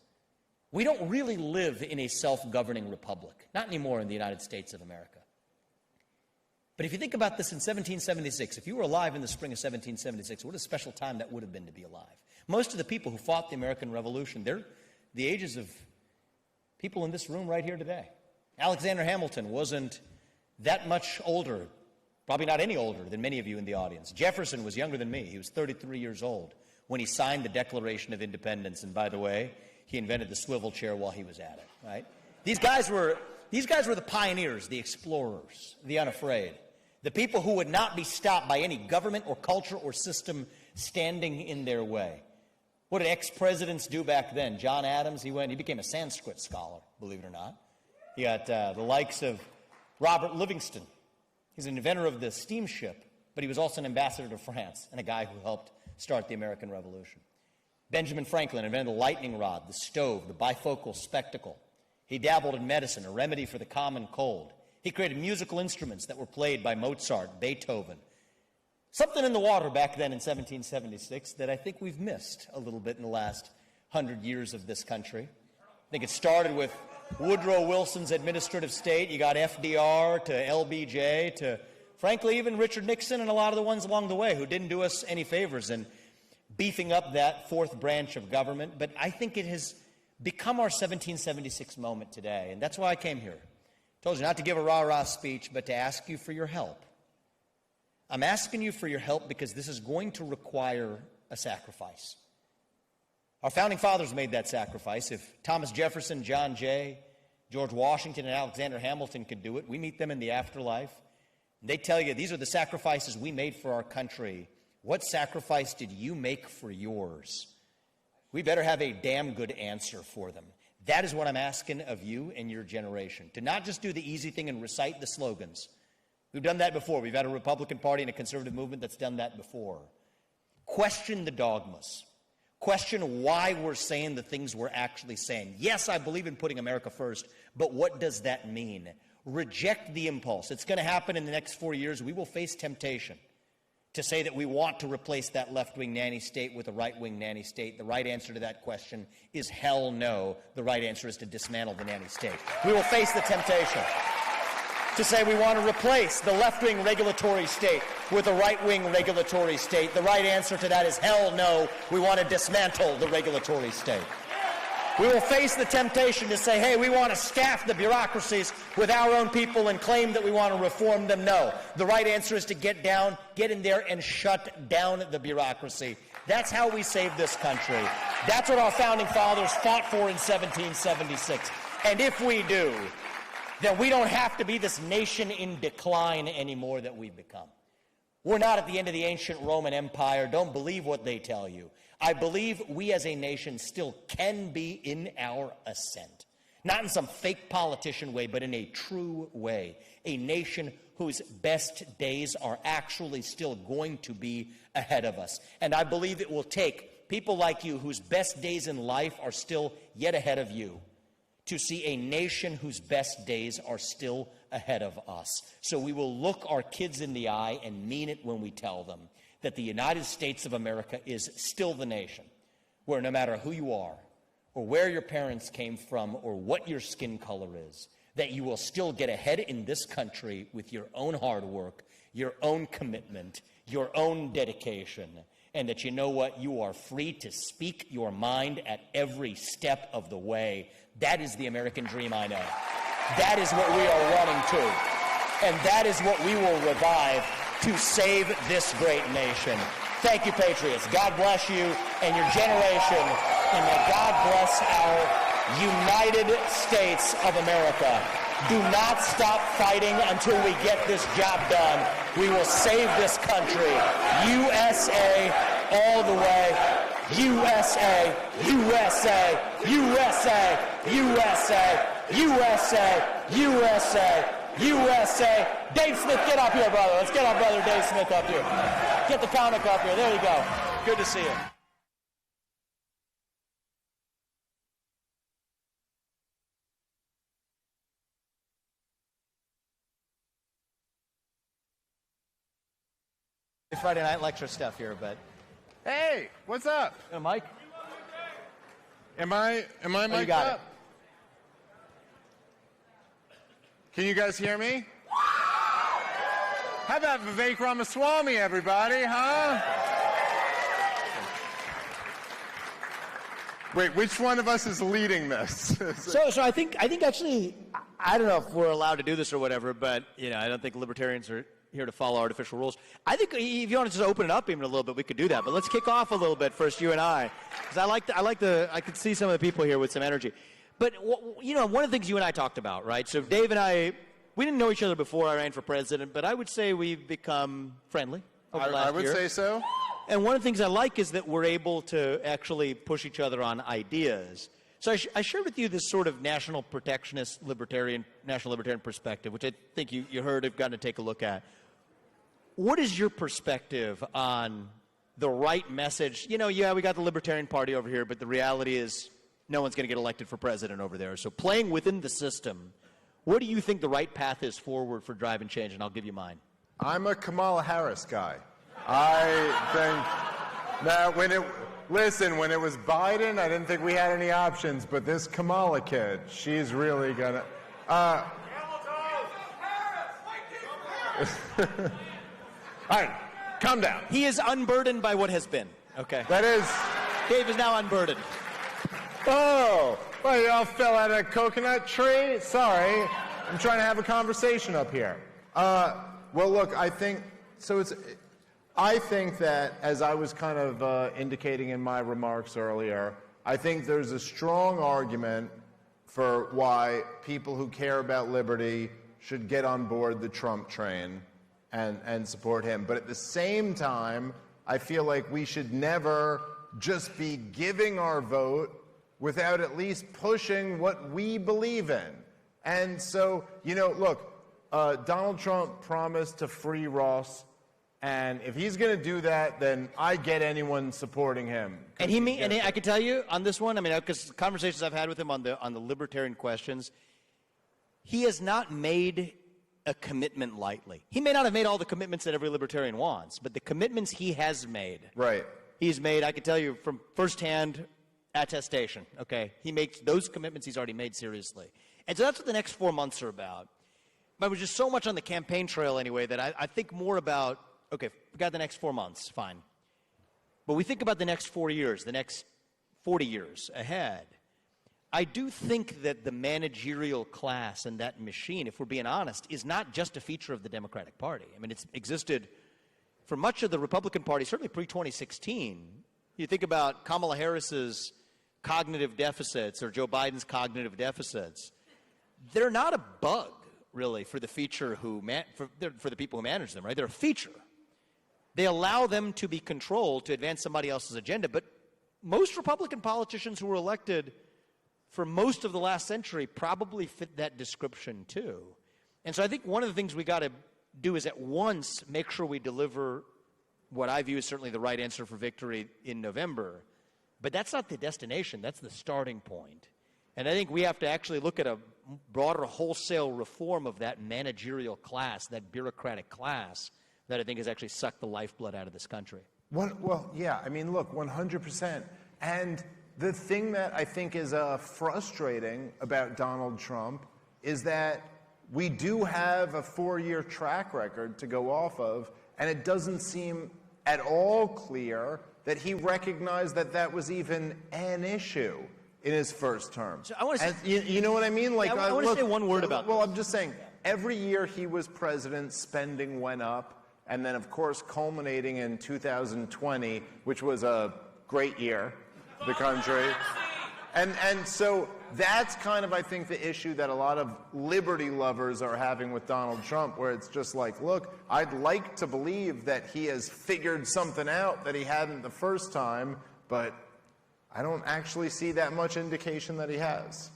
We don't really live in a self-governing republic, not anymore in the United States of America. But if you think about this in 1776, if you were alive in the spring of 1776, what a special time that would have been to be alive. Most of the people who fought the American Revolution, they're the ages of people in this room right here today. Alexander Hamilton wasn't that much older, probably not any older than many of you in the audience. Jefferson was younger than me. He was 33 years old when he signed the Declaration of Independence. And by the way, he invented the swivel chair while he was at it, right? These guys were the pioneers, the explorers, the unafraid, the people who would not be stopped by any government or culture or system standing in their way. What did ex-presidents do back then? John Adams, he became a Sanskrit scholar, believe it or not. You got the likes of Robert Livingston. He's an inventor of the steamship, but he was also an ambassador to France and a guy who helped start the American Revolution. Benjamin Franklin invented the lightning rod, the stove, the bifocal spectacle. He dabbled in medicine, a remedy for the common cold. He created musical instruments that were played by Mozart, Beethoven. Something in the water back then in 1776 that I think we've missed a little bit in the last 100 years of this country. I think it started with Woodrow Wilson's administrative state. You got FDR to LBJ to, frankly, even Richard Nixon and a lot of the ones along the way who didn't do us any favors in beefing up that fourth branch of government. But I think it has become our 1776 moment today, and that's why I came here. I told you not to give a rah-rah speech, but to ask you for your help. I'm asking you for your help because this is going to require a sacrifice. Our founding fathers made that sacrifice. If Thomas Jefferson, John Jay, George Washington, and Alexander Hamilton could do it, we meet them in the afterlife. They tell you, these are the sacrifices we made for our country. What sacrifice did you make for yours? We better have a damn good answer for them. That is what I'm asking of you and your generation. To not just do the easy thing and recite the slogans. We've done that before. We've had a Republican Party and a conservative movement that's done that before. Question the dogmas. Question why we're saying the things we're actually saying. Yes, I believe in putting America first, but what does that mean? Reject the impulse. It's going to happen in the next 4 years. We will face temptation to say that we want to replace that left-wing nanny state with a right-wing nanny state. The right answer to that question is hell no. The right answer is to dismantle the nanny state. We will face the temptation to say we want to replace the left-wing regulatory state with a right-wing regulatory state. The right answer to that is hell no. We want to dismantle the regulatory state. We will face the temptation to say, hey, we want to staff the bureaucracies with our own people and claim that we want to reform them. No. The right answer is to get in there and shut down the bureaucracy. That's how we save this country. That's what our founding fathers fought for in 1776. And if we do, then we don't have to be this nation in decline anymore that we've become. We're not at the end of the ancient Roman Empire. Don't believe what they tell you. I believe we as a nation still can be in our ascent. Not in some fake politician way, but in a true way. A nation whose best days are actually still going to be ahead of us. And I believe it will take people like you whose best days in life are still yet ahead of you to see a nation whose best days are still ahead of us. So we will look our kids in the eye and mean it when we tell them that the United States of America is still the nation where no matter who you are or where your parents came from or what your skin color is, that you will still get ahead in this country with your own hard work, your own commitment, your own dedication, and that you know what? You are free to speak your mind at every step of the way. That is the American dream I know. That is what we are running to. And that is what we will revive to save this great nation. Thank you, Patriots. God bless you and your generation. And may God bless our United States of America. Do not stop fighting until we get this job done. We will save this country. USA all the way. USA, USA, USA, USA, USA, USA, USA. Dave Smith, get up here, brother. Let's get our brother Dave Smith up here. Get the comic up here. There you go. Good to see you. Friday night lecture stuff here, but hey, what's up? Mike? Am I mic'd got up? it. Can you guys hear me? How about Vivek Ramaswamy, everybody, huh? Wait, which one of us is leading this? So I think actually, I don't know if we're allowed to do this or whatever, but I don't think libertarians are here to follow artificial rules. I think if you want to just open it up even a little bit, we could do that. But let's kick off a little bit first, you and I, because I could see some of the people here with some energy. But one of the things you and I talked about, right? So Dave and I, we didn't know each other before I ran for president, but I would say we've become friendly over the last I would year. say so. And one of the things I like is that we're able to actually push each other on ideas. So I shared with you this sort of national protectionist national libertarian perspective, which I think you heard, have gotten to take a look at. What is your perspective on the right message? We got the Libertarian Party over here, but the reality is no one's going to get elected for president over there. So playing within the system, what do you think the right path is forward for driving change? And I'll give you mine. I'm a Kamala Harris guy. I think that when it was Biden, I didn't think we had any options, but this Kamala kid, she's really gonna. All right, calm down. He is unburdened by what has been. Okay. That is. Dave is now unburdened. Oh, well, you all fell out of a coconut tree? Sorry, I'm trying to have a conversation up here. Well, look, I think that, as I was kind of indicating in my remarks earlier, I think there's a strong argument for why people who care about liberty should get on board the Trump train and support him. But at the same time, I feel like we should never just be giving our vote without at least pushing what we believe in. And so, look, Donald Trump promised to free Ross, and if he's going to do that, then I get anyone supporting him. And I can tell you on this one, because conversations I've had with him on the libertarian questions, he has not made a commitment lightly. He may not have made all the commitments that every libertarian wants, but the commitments he has made. Right. He's made, I can tell you from firsthand attestation, okay? He makes those commitments he's already made seriously. And so that's what the next 4 months are about. But we're just so much on the campaign trail anyway that I think more about, okay, we got the next 4 months, fine. But we think about the next 4 years, the next 40 years ahead. I do think that the managerial class and that machine, if we're being honest, is not just a feature of the Democratic Party. It's existed for much of the Republican Party, certainly pre-2016. You think about Kamala Harris's cognitive deficits or Joe Biden's cognitive deficits. They're not a bug, really, for the feature for the people who manage them, right? They're a feature. They allow them to be controlled to advance somebody else's agenda. But most Republican politicians who were elected for most of the last century probably fit that description too. And so I think one of the things we got to do is at once make sure we deliver what I view as certainly the right answer for victory in November. But that's not the destination. That's the starting point. And I think we have to actually look at a broader wholesale reform of that managerial class, that bureaucratic class, that I think has actually sucked the lifeblood out of this country. Well, yeah, I mean, look, 100%. And the thing that I think is frustrating about Donald Trump is that we do have a 4-year track record to go off of, and it doesn't seem at all clear that he recognized that that was even an issue in his first term. So I want to say, you know what I mean? Like, I want to say one word about Well, this. I'm just saying, every year he was president, spending went up, and then, of course, culminating in 2020, which was a great year for the country. And so that's kind of, I think, the issue that a lot of liberty lovers are having with Donald Trump, where it's just like, look, I'd like to believe that he has figured something out that he hadn't the first time, but I don't actually see that much indication that he has.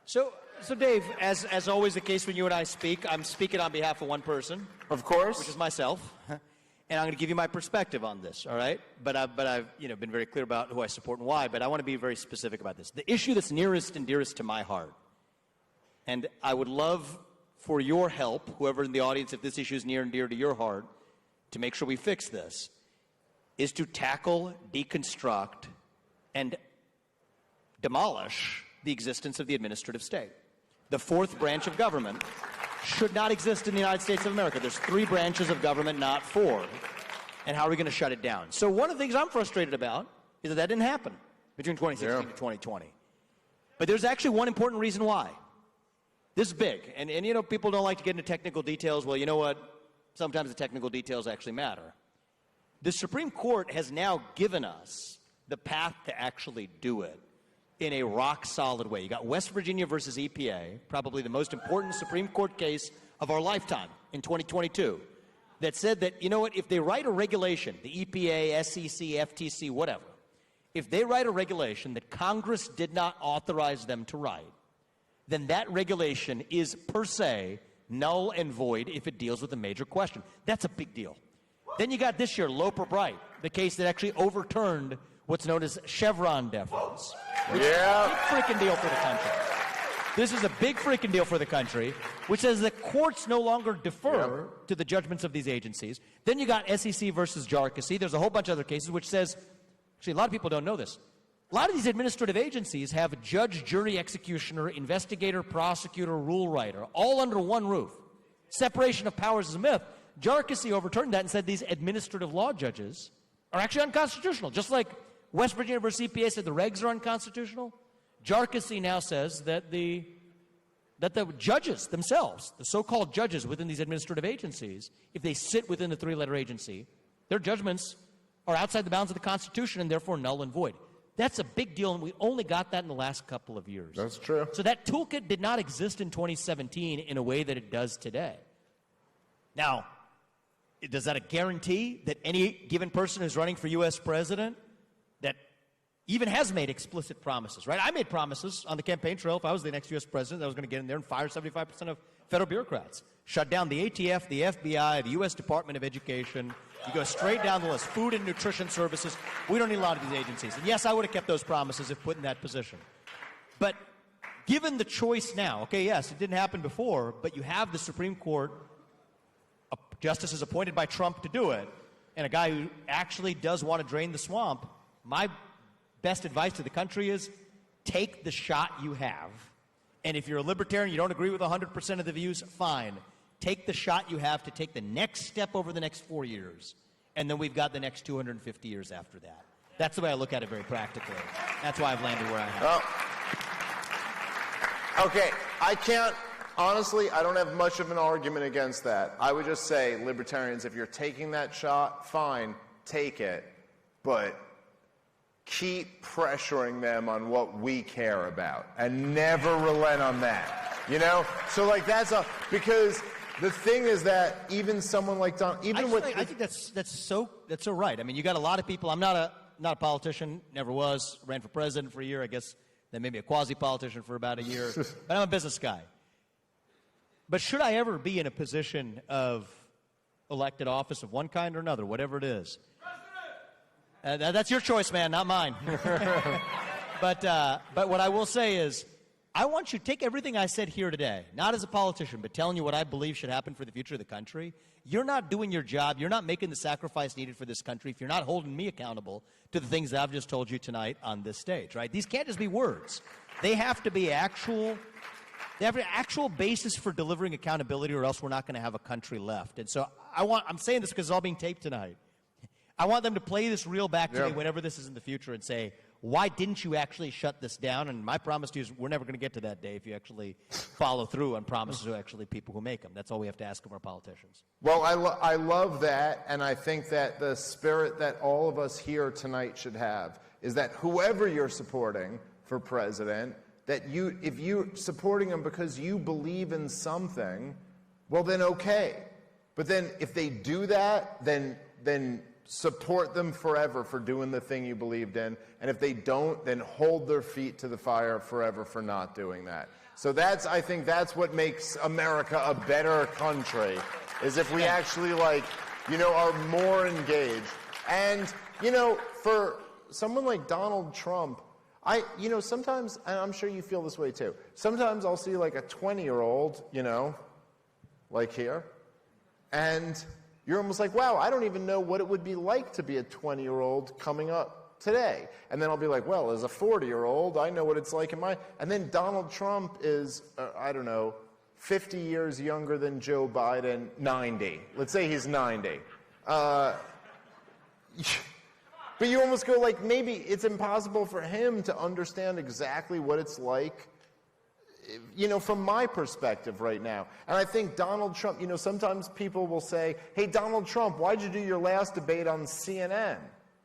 So Dave, as always the case when you and I speak, I'm speaking on behalf of one person. Of course. Which is myself. And I'm going to give you my perspective on this, all right? But I've been very clear about who I support and why, but I want to be very specific about this. The issue that's nearest and dearest to my heart, and I would love for your help, whoever in the audience, if this issue is near and dear to your heart, to make sure we fix this, is to tackle, deconstruct, and demolish the existence of the administrative state. The fourth branch of government should not exist in the United States of America. There's 3 branches of government, not 4. And how are we going to shut it down? So one of the things I'm frustrated about is that didn't happen between 2016 to 2020. But there's actually one important reason why. This is big. And people don't like to get into technical details. Well, you know what? Sometimes the technical details actually matter. The Supreme Court has now given us the path to actually do it in a rock-solid way. You got West Virginia versus EPA, probably the most important Supreme Court case of our lifetime in 2022, that said that, you know what, if they write a regulation, the EPA, SEC, FTC, whatever, if they write a regulation that Congress did not authorize them to write, then that regulation is per se null and void if it deals with a major question. That's a big deal. Then you got this year, Loper Bright, the case that actually overturned what's known as Chevron deference. Yeah. Big freaking deal for the country. This is a big freaking deal for the country, which says that courts no longer defer to the judgments of these agencies. Then you got SEC versus Jarkissi. There's a whole bunch of other cases which says, actually a lot of people don't know this, a lot of these administrative agencies have a judge, jury, executioner, investigator, prosecutor, rule writer, all under one roof. Separation of powers is a myth. Jarkissi overturned that and said these administrative law judges are actually unconstitutional, just like West Virginia versus EPA said the regs are unconstitutional. Jarkissi now says that the judges themselves, the so-called judges within these administrative agencies, if they sit within the 3-letter agency, their judgments are outside the bounds of the Constitution and therefore null and void. That's a big deal, and we only got that in the last couple of years. That's true. So that toolkit did not exist in 2017 in a way that it does today. Now, does that a guarantee that any given person who's running for U.S. president that even has made explicit promises, right? I made promises on the campaign trail if I was the next U.S. president that I was going to get in there and fire 75% of federal bureaucrats. Shut down the ATF, the FBI, the U.S. Department of Education. You go straight down the list. Food and nutrition services. We don't need a lot of these agencies. And yes, I would have kept those promises if put in that position. But given the choice now, okay, yes, it didn't happen before, but you have the Supreme Court, justices appointed by Trump to do it, and a guy who actually does want to drain the swamp, my best advice to the country is take the shot you have. And if you're a libertarian, you don't agree with 100% of the views, fine. Take the shot you have to take the next step over the next 4 years. And then we've got the next 250 years after that. That's the way I look at it very practically. That's why I've landed where I have. Oh. Okay, honestly, I don't have much of an argument against that. I would just say, libertarians, if you're taking that shot, fine, take it. But keep pressuring them on what we care about and never relent on that. You know? So, like, because the thing is that even someone like Don, I think that's so right. I mean, you got a lot of people. I'm not a politician, never was, ran for president for a year, I guess, then maybe a quasi-politician for about a year, but I'm a business guy. But should I ever be in a position of elected office of one kind or another, whatever it is? That's your choice, man, not mine. But what I will say is, I want you to take everything I said here today, not as a politician, but telling you what I believe should happen for the future of the country. You're not doing your job. You're not making the sacrifice needed for this country if you're not holding me accountable to the things that I've just told you tonight on this stage, right? These can't just be words. They have to be actual. They have an actual basis for delivering accountability, or else we're not going to have a country left. And so I'm saying this because it's all being taped tonight. I want them to play this reel back to me whenever this is in the future and say, why didn't you actually shut this down? And my promise to you is we're never going to get to that day if you actually follow through on promises to actually people who make them. That's all we have to ask of our politicians. Well, I love that, and I think that the spirit that all of us here tonight should have is that whoever you're supporting for president, that if you're supporting them because you believe in something, well, then okay. But then if they do that, then support them forever for doing the thing you believed in. And if they don't, then hold their feet to the fire forever for not doing that. So I think that's what makes America a better country, is if we actually are more engaged. And, for someone like Donald Trump, sometimes, and I'm sure you feel this way too, sometimes I'll see like a 20-year-old, like here, and you're almost like, wow, I don't even know what it would be like to be a 20-year-old coming up today. And then I'll be like, well, as a 40-year-old, I know what it's like and then Donald Trump is, 50 years younger than Joe Biden, 90. Let's say he's 90. But you almost go like, maybe it's impossible for him to understand exactly what it's like, from my perspective right now. And I think Donald Trump, sometimes people will say, hey, Donald Trump, why'd you do your last debate on CNN?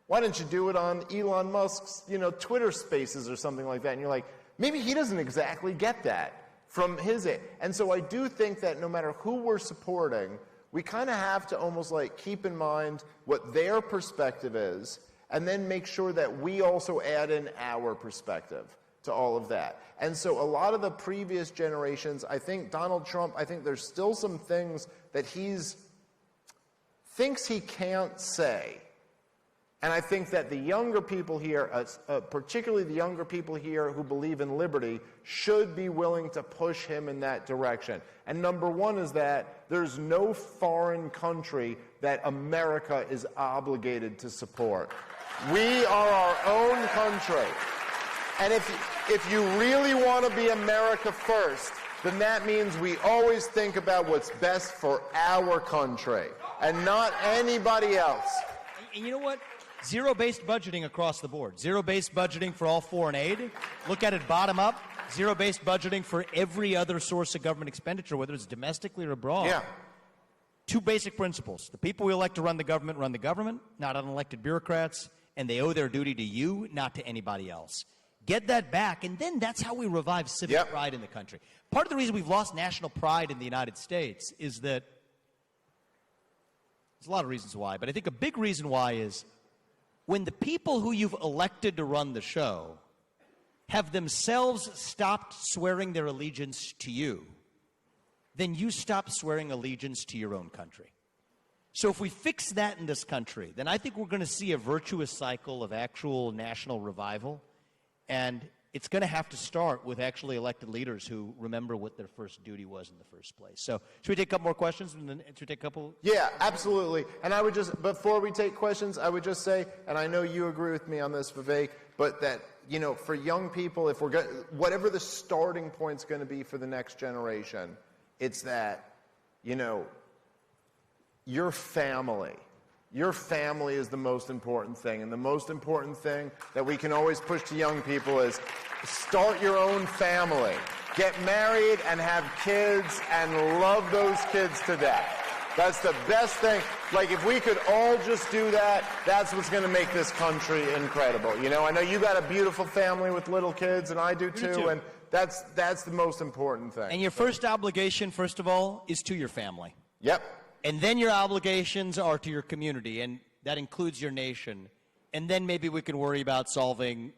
Why didn't you do it on Elon Musk's, Twitter Spaces or something like that? And you're like, maybe he doesn't exactly get that from his end. And so I do think that no matter who we're supporting, we kind of have to almost keep in mind what their perspective is, and then make sure that we also add in our perspective to all of that. And so a lot of the previous generations, I think Donald Trump, I think there's still some things that thinks he can't say. And I think that the younger people here, particularly the younger people here who believe in liberty, should be willing to push him in that direction. And number one is that there's no foreign country that America is obligated to support. We are our own country. And if you really want to be America first, then that means we always think about what's best for our country and not anybody else. And you know what? Zero-based budgeting across the board. Zero-based budgeting for all foreign aid. Look at it bottom up. Zero-based budgeting for every other source of government expenditure, whether it's domestically or abroad. Yeah. Two basic principles. The people we elect to run the government, not unelected bureaucrats, and they owe their duty to you, not to anybody else. Get that back, and then that's how we revive civic pride in the country. Part of the reason we've lost national pride in the United States is that there's a lot of reasons why, but I think a big reason why is when the people who you've elected to run the show have themselves stopped swearing their allegiance to you, then you stop swearing allegiance to your own country. So if we fix that in this country, then I think we're going to see a virtuous cycle of actual national revival. And it's going to have to start with actually elected leaders who remember what their first duty was in the first place. So should we take a couple more questions and then should we take a couple? Yeah, absolutely. And I would just, before we take questions, I would just say, and I know you agree with me on this, Vivek, but that, for young people, if we're whatever the starting point's going to be for the next generation, it's that, your family. Your family is the most important thing. And the most important thing that we can always push to young people is start your own family. Get married and have kids and love those kids to death. That's the best thing. If we could all just do that, that's what's going to make this country incredible. I know you got a beautiful family with little kids, and I do too. And that's the most important thing. And your first obligation, first of all, is to your family. Yep. And then your obligations are to your community, and that includes your nation. And then maybe we can worry about solving,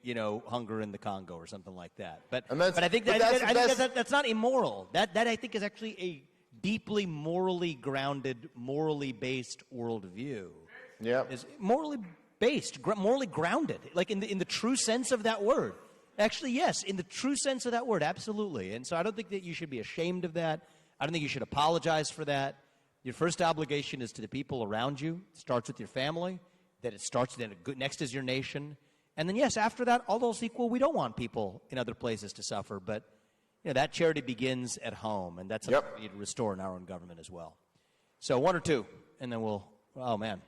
hunger in the Congo or something like that. But I think that's not immoral. That I think is actually deeply morally grounded, morally based worldview is morally based, morally grounded, like in the true sense of that word. Actually, yes, in the true sense of that word, absolutely. And so I don't think that you should be ashamed of that. I don't think you should apologize for that. Your first obligation is to the people around you. It starts with your family. That it starts, then next is your nation. And then, yes, after that, all else equal, we don't want people in other places to suffer. But that charity begins at home, and that's something we need to restore in our own government as well. So one or two, and then we'll, oh, man.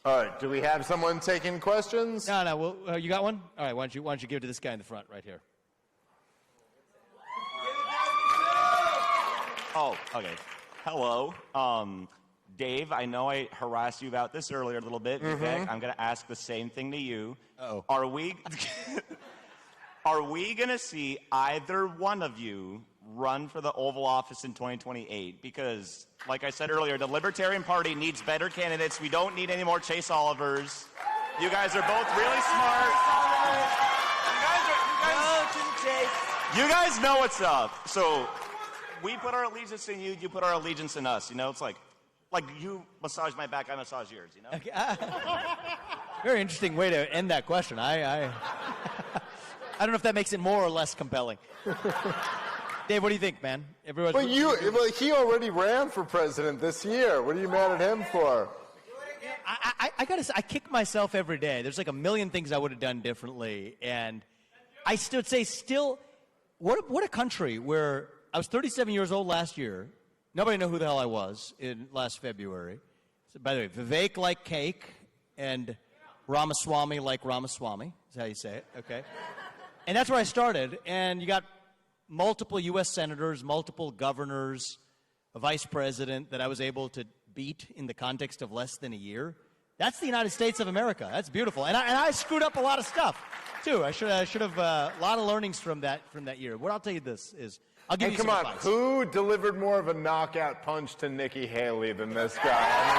All right, do we have someone taking questions? No, you got one? All right, why don't you give it to this guy in the front right here. Oh, okay. Hello. Dave, I know I harassed you about this earlier a little bit. Vivek, I'm going to ask the same thing to you. Uh-oh. Are we going to see either one of you run for the Oval Office in 2028? Because, like I said earlier, the Libertarian Party needs better candidates. We don't need any more Chase Olivers. You guys are both really smart. You guys know what's up. So we put our allegiance in you, you put our allegiance in us. It's like you massage my back, I massage yours, Okay. Very interesting way to end that question. I don't know if that makes it more or less compelling. Dave, what do you think, man? Well, he already ran for president this year. What are you mad at him for? I gotta say, I kick myself every day. There's like a million things I would have done differently, and I would say what a country where I was 37 years old last year. Nobody knew who the hell I was in last February. So, by the way, Vivek like cake, and Ramaswamy like Ramaswamy is how you say it, okay? And that's where I started, and you got multiple U.S. senators, multiple governors, a vice president that I was able to beat in the context of less than a year. That's the United States of America. That's beautiful. And I screwed up a lot of stuff, too. I should have a lot of learnings from that year. What I'll tell you this is, I'll give you some advice. Who delivered more of a knockout punch to Nikki Haley than this guy? I mean,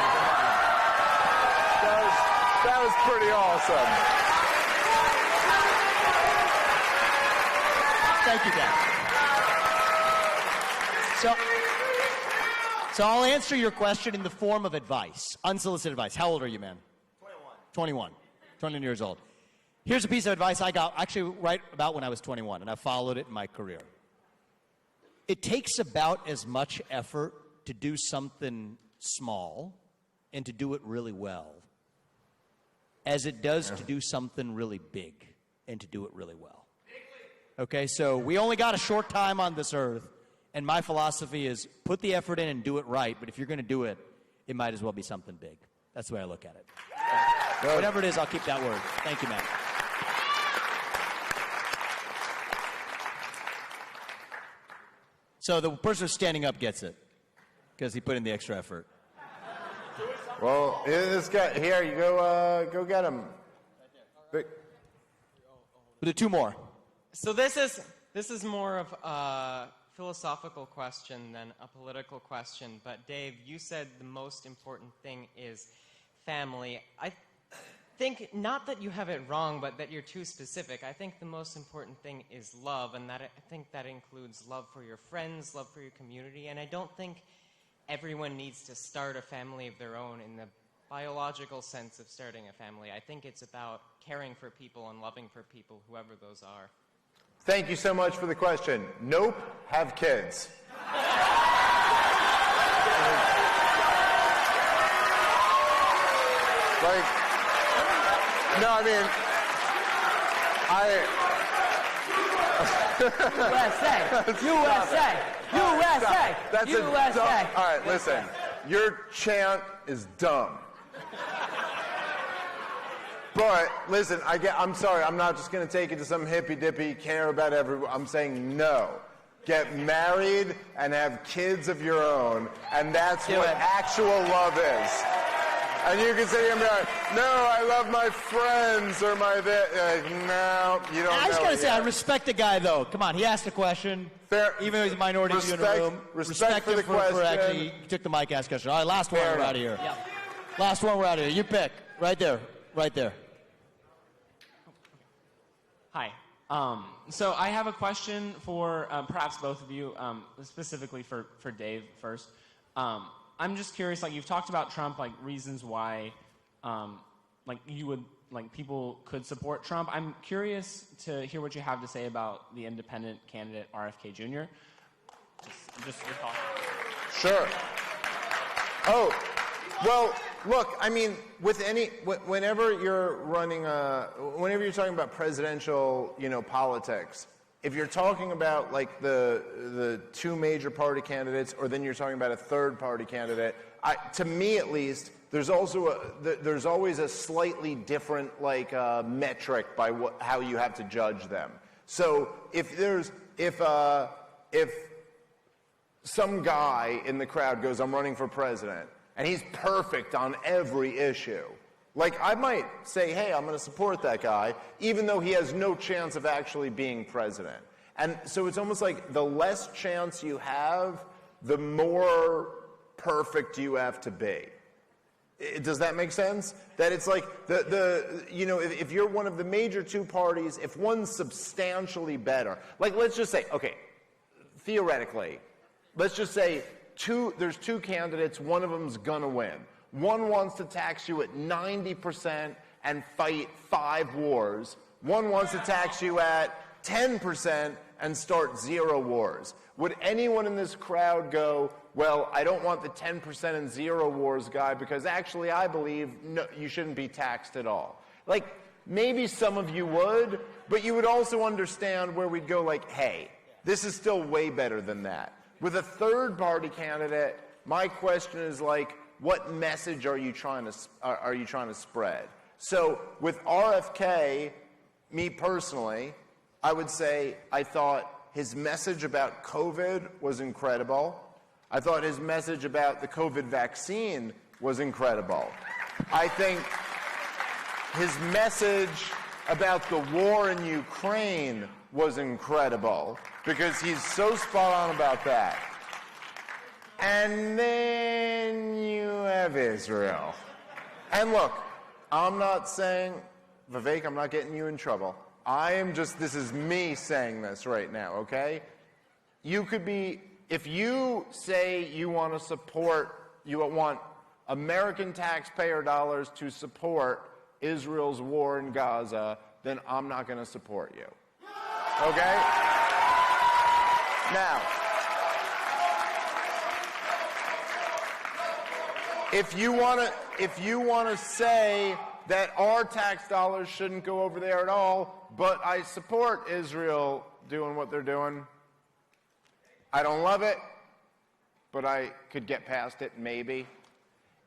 that was pretty awesome. Thank you, Dad. So I'll answer your question in the form of advice, unsolicited advice. How old are you, man? 21. 21 years old. Here's a piece of advice I got actually right about when I was 21, and I followed it in my career. It takes about as much effort to do something small and to do it really well as it does to do something really big and to do it really well. Okay, so we only got a short time on this earth, and my philosophy is put the effort in and do it right, but if you're going to do it, it might as well be something big. That's the way I look at it. Whatever it is, I'll keep that word. Thank you, man. So the person who's standing up gets it because he put in the extra effort. Well, this guy here, you go get him. We'll do two more. So this is more of a philosophical question than a political question. But Dave, you said the most important thing is family. I think not that you have it wrong, but that you're too specific. I think the most important thing is love, and I think that includes love for your friends, love for your community, and I don't think everyone needs to start a family of their own in the biological sense of starting a family. I think it's about caring for people and loving for people, whoever those are. Thank you so much for the question. Nope, have kids. No, I mean, USA! That's USA! a dumb. All right, listen. Your chant is dumb. But listen, I'm sorry. I'm not just going to take it to some hippy-dippy care about everyone. I'm saying no. Get married and have kids of your own, and that's what actual love is. And you can say, no, I love my friends or my no, you don't know. I just got to say, I respect the guy, though. Come on, he asked a question. Fair. Even though he's a minority view in the room. Respect for him the question. For actually, he took the mic, asked question. All right, last one, we're out of here. Yep. Last one, we're out of here. You pick. Right there. Right there. Hi. So I have a question for perhaps both of you, specifically for Dave first. I'm just curious, like, you've talked about Trump, like, reasons why, people could support Trump. I'm curious to hear what you have to say about the independent candidate, RFK Jr. Just your thoughts. Sure. Oh, well, look, I mean, whenever you're whenever you're talking about presidential, politics, if you're talking about like the two major party candidates, or then you're talking about a third party candidate, to me at least, there's always a slightly different metric by how you have to judge them. So if some guy in the crowd goes, "I'm running for president," and he's perfect on every issue, like, I might say, hey, I'm going to support that guy, even though he has no chance of actually being president. And so it's almost like the less chance you have, the more perfect you have to be. Does that make sense? That it's like if you're one of the major two parties, if one's substantially better, like, let's just say, okay, theoretically, let's just say there's two candidates, one of them's gonna win. One wants to tax you at 90% and fight 5 wars. One wants to tax you at 10% and start 0 wars. Would anyone in this crowd go, well, I don't want the 10% and 0 wars guy because actually I believe no, you shouldn't be taxed at all? Like, maybe some of you would, but you would also understand where we'd go like, hey, this is still way better than that. With a third party candidate, my question is like, what message are you trying to spread? So with RFK, me personally, I would say I thought his message about COVID was incredible. I thought his message about the COVID vaccine was incredible. I think his message about the war in Ukraine was incredible because he's so spot on about that. And then you have Israel. And look, I'm not saying, Vivek, I'm not getting you in trouble. This is me saying this right now, okay? You could be, if you say you want American taxpayer dollars to support Israel's war in Gaza, then I'm not going to support you. Okay? Now, if you want to say that our tax dollars shouldn't go over there at all, but I support Israel doing what they're doing, I don't love it, but I could get past it, maybe.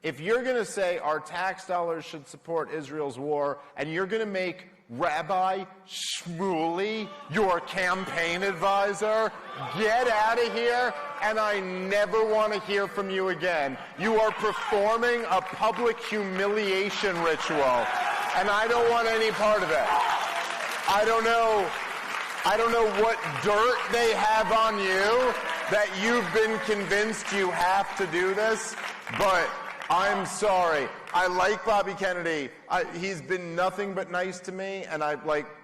If you're going to say our tax dollars should support Israel's war, and you're going to make Rabbi Shmuley your campaign advisor, get out of here, and I never want to hear from you again. You are performing a public humiliation ritual, and I don't want any part of it. I don't know what dirt they have on you that you've been convinced you have to do this, but I'm sorry. I like Bobby Kennedy. He's been nothing but nice to me, and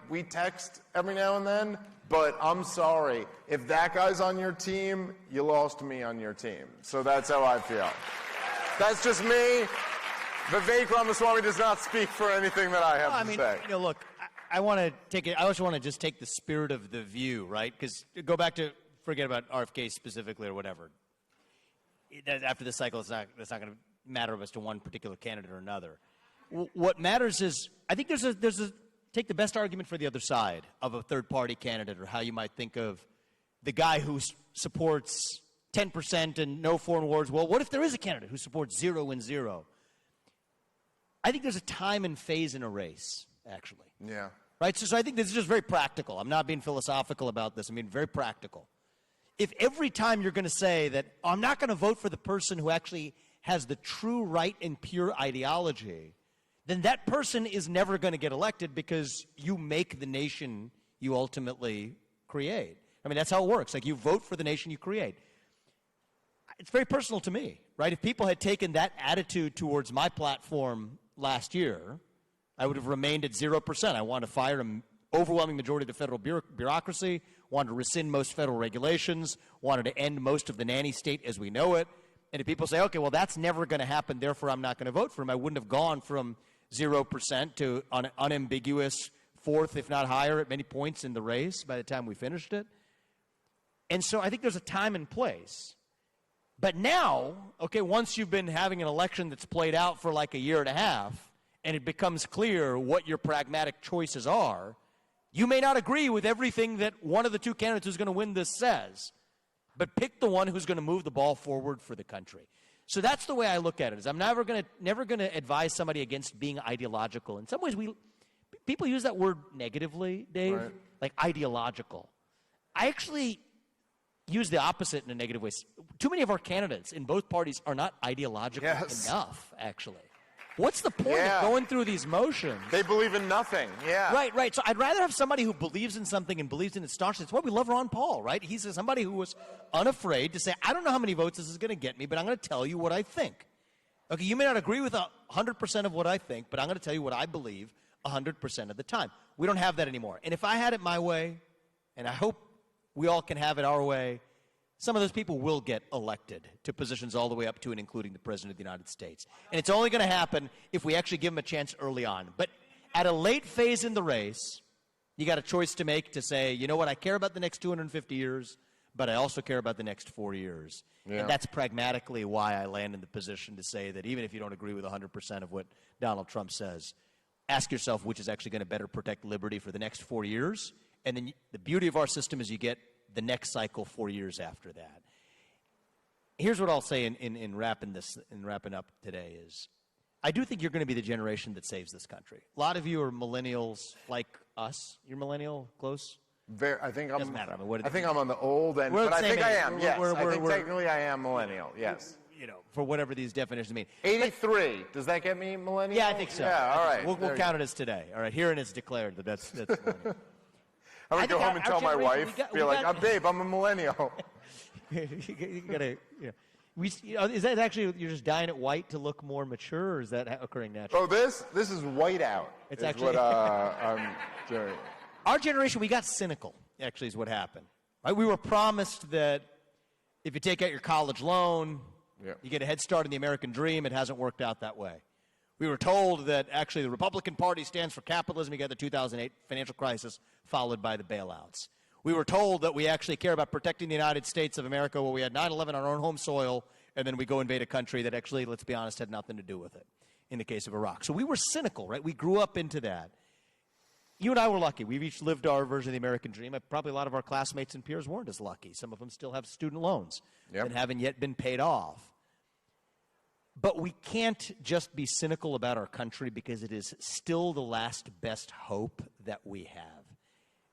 we text every now and then, but I'm sorry. If that guy's on your team, you lost me on your team. So that's how I feel. That's just me. Vivek Ramaswamy does not speak for anything that I have to say. Look, I want to take it. I also want to just take the spirit of the view, right? Because go back to forget about RFK specifically or whatever. After this cycle, it's not going to matter as to one particular candidate or another. What matters is, I think there's a take the best argument for the other side of a third-party candidate, or how you might think of the guy who supports 10% and no foreign wars. Well, what if there is a candidate who supports 0 and 0? I think there's a time and phase in a race, actually. Yeah. Right? So I think this is just very practical. I'm not being philosophical about this. I mean, very practical. If every time you're going to say that, I'm not going to vote for the person who actually has the true right and pure ideology, then that person is never going to get elected because you make the nation you ultimately create. I mean, that's how it works. Like, you vote for the nation you create. It's very personal to me, right? If people had taken that attitude towards my platform last year, I would have remained at 0%. I wanted to fire an overwhelming majority of the federal bureaucracy, wanted to rescind most federal regulations, wanted to end most of the nanny state as we know it. And if people say, okay, well, that's never going to happen, therefore I'm not going to vote for him, I wouldn't have gone from 0% to an unambiguous fourth, if not higher, at many points in the race by the time we finished it. And so I think there's a time and place. But now, okay, once you've been having an election that's played out for like a year and a half, and it becomes clear what your pragmatic choices are, you may not agree with everything that one of the two candidates who's going to win this says, but pick the one who's going to move the ball forward for the country. So that's the way I look at it. Is I'm never going to advise somebody against being ideological. In some ways, people use that word negatively, Dave, Right. like ideological. I actually use the opposite in a negative way. Too many of our candidates in both parties are not ideological enough, actually. What's the point of going through these motions? They believe in nothing. Yeah. Right. So I'd rather have somebody who believes in something and believes in it staunchly. It's why we love Ron Paul, right? He's somebody who was unafraid to say, I don't know how many votes this is going to get me, but I'm going to tell you what I think. Okay, you may not agree with 100% of what I think, but I'm going to tell you what I believe 100% of the time. We don't have that anymore. And if I had it my way, and I hope we all can have it our way, some of those people will get elected to positions all the way up to and including the President of the United States. And it's only going to happen if we actually give them a chance early on. But at a late phase in the race, you got a choice to make to say, you know what, I care about the next 250 years, but I also care about the next 4 years. Yeah. And that's pragmatically why I land in the position to say that even if you don't agree with 100% of what Donald Trump says, ask yourself which is actually going to better protect liberty for the next 4 years. And then the beauty of our system is you get the next cycle 4 years after that. Here's what I'll say in wrapping up today is, I do think you're going to be the generation that saves this country. A lot of you are millennials like us. You're millennial, close? I think I'm. Doesn't matter. I mean, I think I'm on the old end, We're but the I same think I age. am. Yes, I think technically I am millennial. Yes. You know, for whatever these definitions mean. 83. Does that get me millennial? Yeah, I think so. Yeah. All right. We'll count it as today. All right. Here and it's declared that that's millennial. I would go home and tell my wife, oh, babe, I'm a millennial. you gotta, is that actually you're just dyeing it white to look more mature, or is that occurring naturally? Oh, this is white out. It's is actually what I'm doing. Our generation, we got cynical. Actually, is what happened. Right? We were promised that if you take out your college loan, you get a head start in the American dream. It hasn't worked out that way. We were told that actually the Republican Party stands for capitalism. You got the 2008 financial crisis followed by the bailouts. We were told that we actually care about protecting the United States of America, where we had 9/11 on our own home soil, and then we go invade a country that actually, let's be honest, had nothing to do with it in the case of Iraq. So we were cynical, right? We grew up into that. You and I were lucky. We've each lived our version of the American dream. Probably a lot of our classmates and peers weren't as lucky. Some of them still have student loans that haven't yet been paid off. But we can't just be cynical about our country because it is still the last best hope that we have.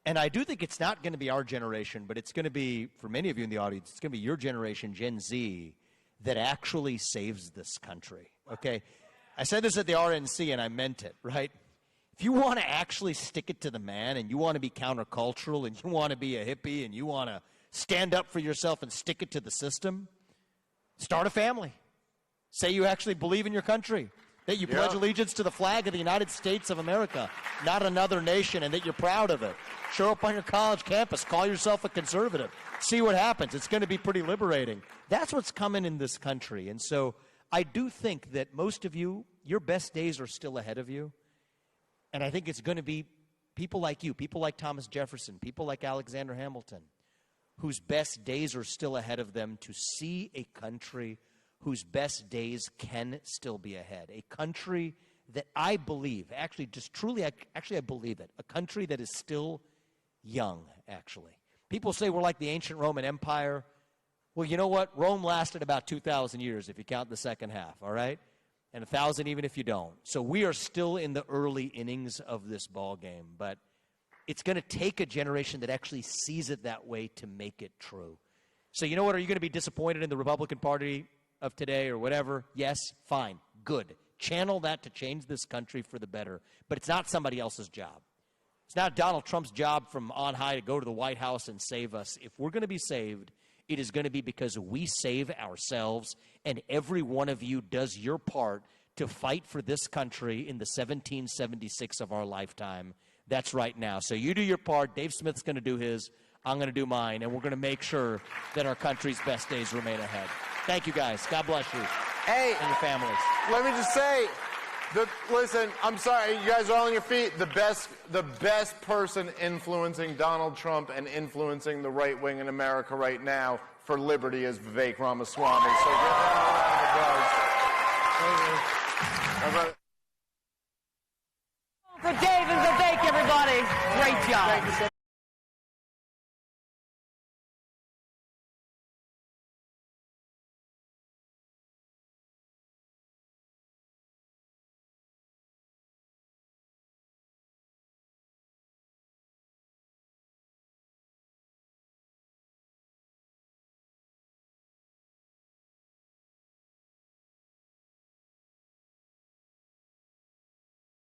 And I do think it's not going to be our generation, but it's going to be, for many of you in the audience, it's going to be your generation, Gen Z, that actually saves this country, okay? I said this at the RNC, and I meant it, right? If you want to actually stick it to the man, and you want to be countercultural, and you want to be a hippie, and you want to stand up for yourself and stick it to the system, start a family. Say you actually believe in your country, that you pledge allegiance to the flag of the United States of America, not another nation, and that you're proud of it. Show up on your college campus. Call yourself a conservative. See what happens. It's going to be pretty liberating. That's what's coming in this country. And so I do think that most of you, your best days are still ahead of you. And I think it's going to be people like you, people like Thomas Jefferson, people like Alexander Hamilton, whose best days are still ahead of them to see a country whose best days can still be ahead. A country that I believe, actually just truly, I believe it, a country that is still young, actually. People say we're like the ancient Roman Empire. Well, you know what? Rome lasted about 2,000 years if you count the second half, all right? And 1,000 even if you don't. So we are still in the early innings of this ball game, but it's going to take a generation that actually sees it that way to make it true. So you know what? Are you going to be disappointed in the Republican Party of today or whatever? Yes, fine, good. Channel that to change this country for the better. But it's not somebody else's job. It's not Donald Trump's job from on high to go to the White House and save us. If we're going to be saved, it is going to be because we save ourselves, and every one of you does your part to fight for this country in the 1776 of our lifetime. That's right now. So you do your part. Dave Smith's going to do his. I'm going to do mine, and we're going to make sure that our country's best days remain ahead. Thank you, guys. God bless you Hey, and your families. let me just say, listen, I'm sorry, you guys are all on your feet. The best person influencing Donald Trump and influencing the right wing in America right now for liberty is Vivek Ramaswamy. So give him a round of applause. For Dave and Vivek, everybody. Great job. Thank you so